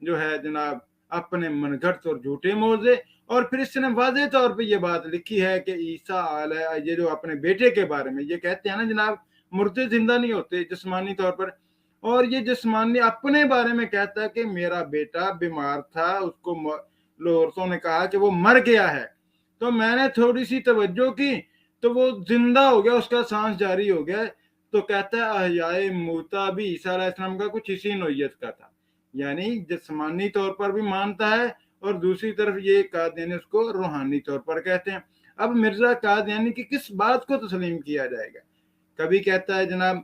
جو ہے جناب اپنے من گھڑت اور جھوٹے معجزے، اور پھر اس نے واضح طور پہ یہ بات لکھی ہے کہ عیسیٰ علیہ یہ جو اپنے بیٹے کے بارے میں یہ کہتے ہیں نا جناب مردے زندہ نہیں ہوتے جسمانی طور پر، اور یہ جسمانی اپنے بارے میں کہتا ہے کہ میرا بیٹا بیمار تھا، اس کو عورتوں نے کہا کہ وہ مر گیا ہے، تو میں نے تھوڑی سی توجہ کی تو وہ زندہ ہو گیا، اس کا سانس جاری ہو گیا۔ تو کہتا ہے احیائے موتا بھی عیسیٰ علیہ السلام کا کچھ اسی نوعیت کا تھا، یعنی جسمانی طور پر بھی مانتا ہے اور دوسری طرف یہ قادیانی اس کو روحانی طور پر کہتے ہیں۔ اب مرزا قادیانی کی کس بات کو تسلیم کیا جائے گا؟ کبھی کہتا ہے جناب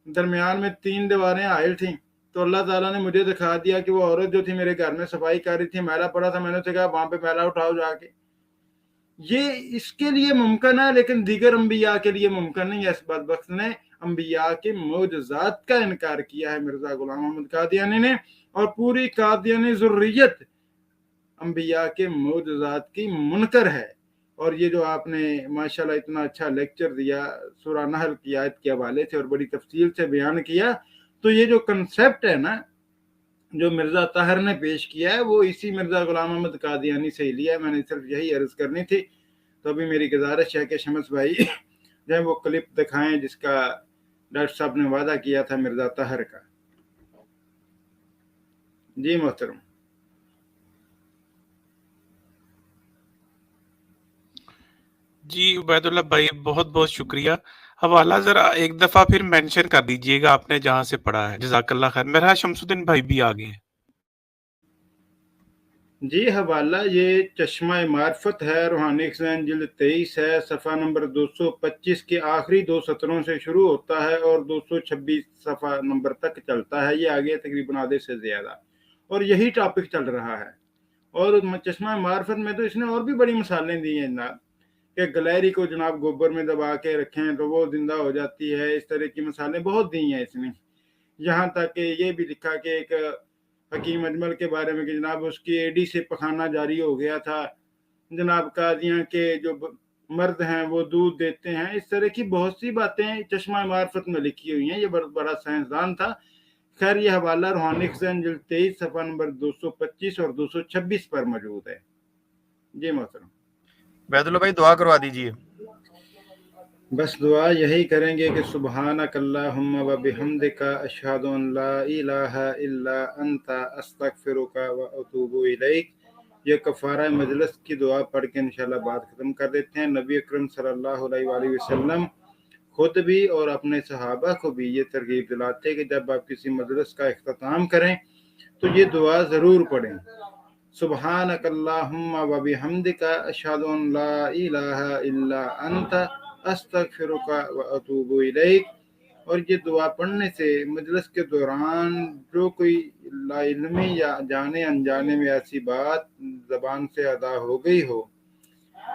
درمیان میں 3 دیواریں حائل تھیں تو اللہ تعالیٰ نے مجھے دکھا دیا کہ وہ عورت جو تھی میرے گھر میں صفائی کر رہی تھی، میلا پڑا تھا، میں نے اسے کہا وہاں پہ میلا اٹھاؤ جا کے۔ یہ اس کے لیے ممکن ہے لیکن دیگر انبیاء کے لیے ممکن نہیں ہے۔ اس بدبخت نے انبیاء کے معجزات کا انکار کیا ہے مرزا غلام احمد قادیانی نے، اور پوری قادیانی ذریت انبیاء کے معجزات کی منکر ہے۔ اور یہ جو آپ نے ماشاءاللہ اتنا اچھا لیکچر دیا سورہ نحل کی آیت کے حوالے سے اور بڑی تفصیل سے بیان کیا، تو یہ جو کنسیپٹ ہے نا جو مرزا طاہر نے پیش کیا ہے وہ اسی مرزا غلام احمد قادیانی سے ہی لیا ہے۔ میں نے صرف یہی عرض کرنی تھی، تو ابھی میری گزارش ہے کہ شمس بھائی جو ہے وہ کلپ دکھائیں جس کا ڈاکٹر صاحب نے وعدہ کیا تھا مرزا طاہر کا۔ جی محترم۔ جی عبید اللہ بھائی بہت بہت شکریہ۔ حوالہ ذرا ایک دفعہ پھر مینشن کر دیجئے گا آپ نے جہاں سے پڑھا ہے، جزاک اللہ خیر۔ میرا شمس الدین بھائی بھی آگے ہیں۔ جی حوالہ یہ چشمہ معرفت ہے، روحانی خزائن جلد 23 ہے، صفحہ نمبر 225 کے آخری 2 سطروں سے شروع ہوتا ہے اور 226 صفحہ نمبر تک چلتا ہے، یہ آگے تقریباً آدھے سے زیادہ، اور یہی ٹاپک چل رہا ہے۔ اور چشمہ معرفت میں تو اس نے اور بھی بڑی مثالیں دی ہیں جناب، کہ گلیری کو جناب گوبر میں دبا کے رکھیں تو وہ زندہ ہو جاتی ہے، اس طرح کی مثالیں بہت دی ہیں اس نے۔ یہاں تک کہ یہ بھی لکھا کہ ایک حکیم اجمل کے بارے میں کہ جناب اس کی ایڈی سے پخانہ جاری ہو گیا تھا، جناب قاضیاں کے جو مرد ہیں وہ دودھ دیتے ہیں، اس طرح کی بہت سی باتیں چشمہ معرفت میں لکھی ہوئی ہیں۔ یہ بڑا سائنسدان تھا۔ خیر یہ حوالہ روحانی خزائن جلد 23 صفحہ نمبر 225 اور 226 پر موجود ہے۔ جی محترم۔ عبید اللہ بھائی دعا کروا دیجیے۔ بس دعا یہی کریں گے کہ سبحانک اللہم و بحمدک اشہد ان لا الہ الا انت استغفرک و اتوب الیک۔ یہ کفارہ مجلس کی دعا پڑھ کے انشاءاللہ بات ختم کر دیتے ہیں۔ نبی اکرم صلی اللہ علیہ وآلہ وسلم خود بھی اور اپنے صحابہ کو بھی یہ ترغیب دلاتے کہ جب آپ کسی مجلس کا اختتام کریں تو یہ دعا ضرور پڑھیں، سبحانک اللہم و بحمدک اشہد ان لا الہ الا انت استغفرک و اتوب الیک۔ اور یہ دعا پڑھنے سے مجلس کے دوران جو کوئی لا علمی یا جانے انجانے میں ایسی بات زبان سے ادا ہو گئی ہو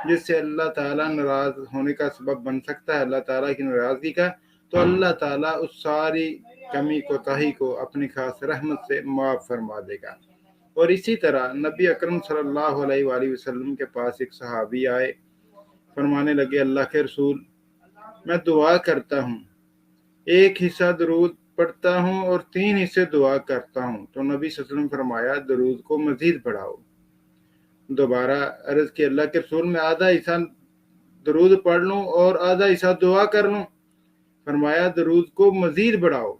جس سے اللہ تعالیٰ ناراض ہونے کا سبب بن سکتا ہے اللہ تعالیٰ کی ناراضگی کا، تو اللہ تعالیٰ اس ساری کمی کوتاہی کو اپنی خاص رحمت سے معاف فرما دے گا۔ اور اسی طرح نبی اکرم صلی اللہ علیہ وآلہ وسلم کے پاس ایک صحابی آئے، فرمانے لگے اللہ کے رسول، میں دعا کرتا ہوں، ایک حصہ درود پڑھتا ہوں اور 3 حصے دعا کرتا ہوں، تو نبی صلی اللہ علیہ وسلم فرمایا درود کو مزید بڑھاؤ۔ دوبارہ عرض کی اللہ کے رسول، میں آدھا حصہ درود پڑھ لوں اور آدھا حصہ دعا کر لوں، فرمایا درود کو مزید بڑھاؤ۔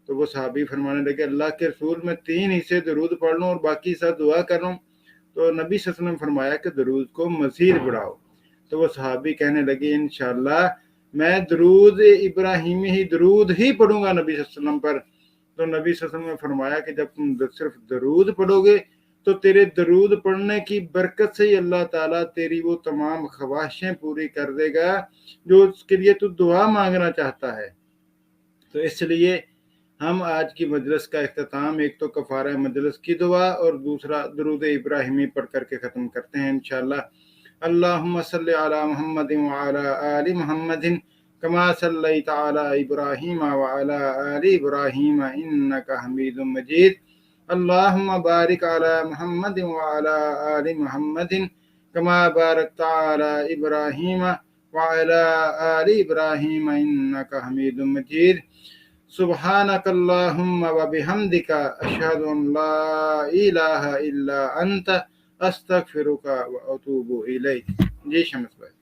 تو وہ صحابی فرمانے لگے اللہ کے رسول، میں 3 حصے درود پڑھ لوں اور باقی حصہ دعا کر لوں، تو نبی صلی اللہ علیہ وسلم فرمایا کہ درود کو مزید بڑھاؤ۔ تو وہ صحابی کہنے لگے انشاءاللہ میں درود ابراہیمی درود ہی پڑھوں گا نبی صلی اللہ علیہ وسلم پر۔ تو نبی صلی اللہ علیہ وسلم نے فرمایا کہ جب تم صرف درود پڑھو گے تو تیرے درود پڑھنے کی برکت سے ہی اللہ تعالیٰ تیری وہ تمام خواہشیں پوری کر دے گا جو اس کے لیے تو دعا مانگنا چاہتا ہے۔ تو اس لیے ہم آج کی مجلس کا اختتام ایک تو کفارہ مجلس کی دعا اور دوسرا درود ابراہیمی پڑھ کر کے ختم کرتے ہیں انشاءاللہ۔ اللہم صلی علی محمد وعلی آل محمد کما صلیت علی ابراہیم وعلی آل ابراہیم انک حمید مجید۔ اللہم بارک علی محمد وعلی آل محمد کما بارکت علی ابراہیم وعلی آل ابراہیم انک حمید مجید۔ سبحانک اللہم وبحمدک اشہد ان لا الہ الا انت استغفرک واتوب الیک۔ جی شمس بھائی۔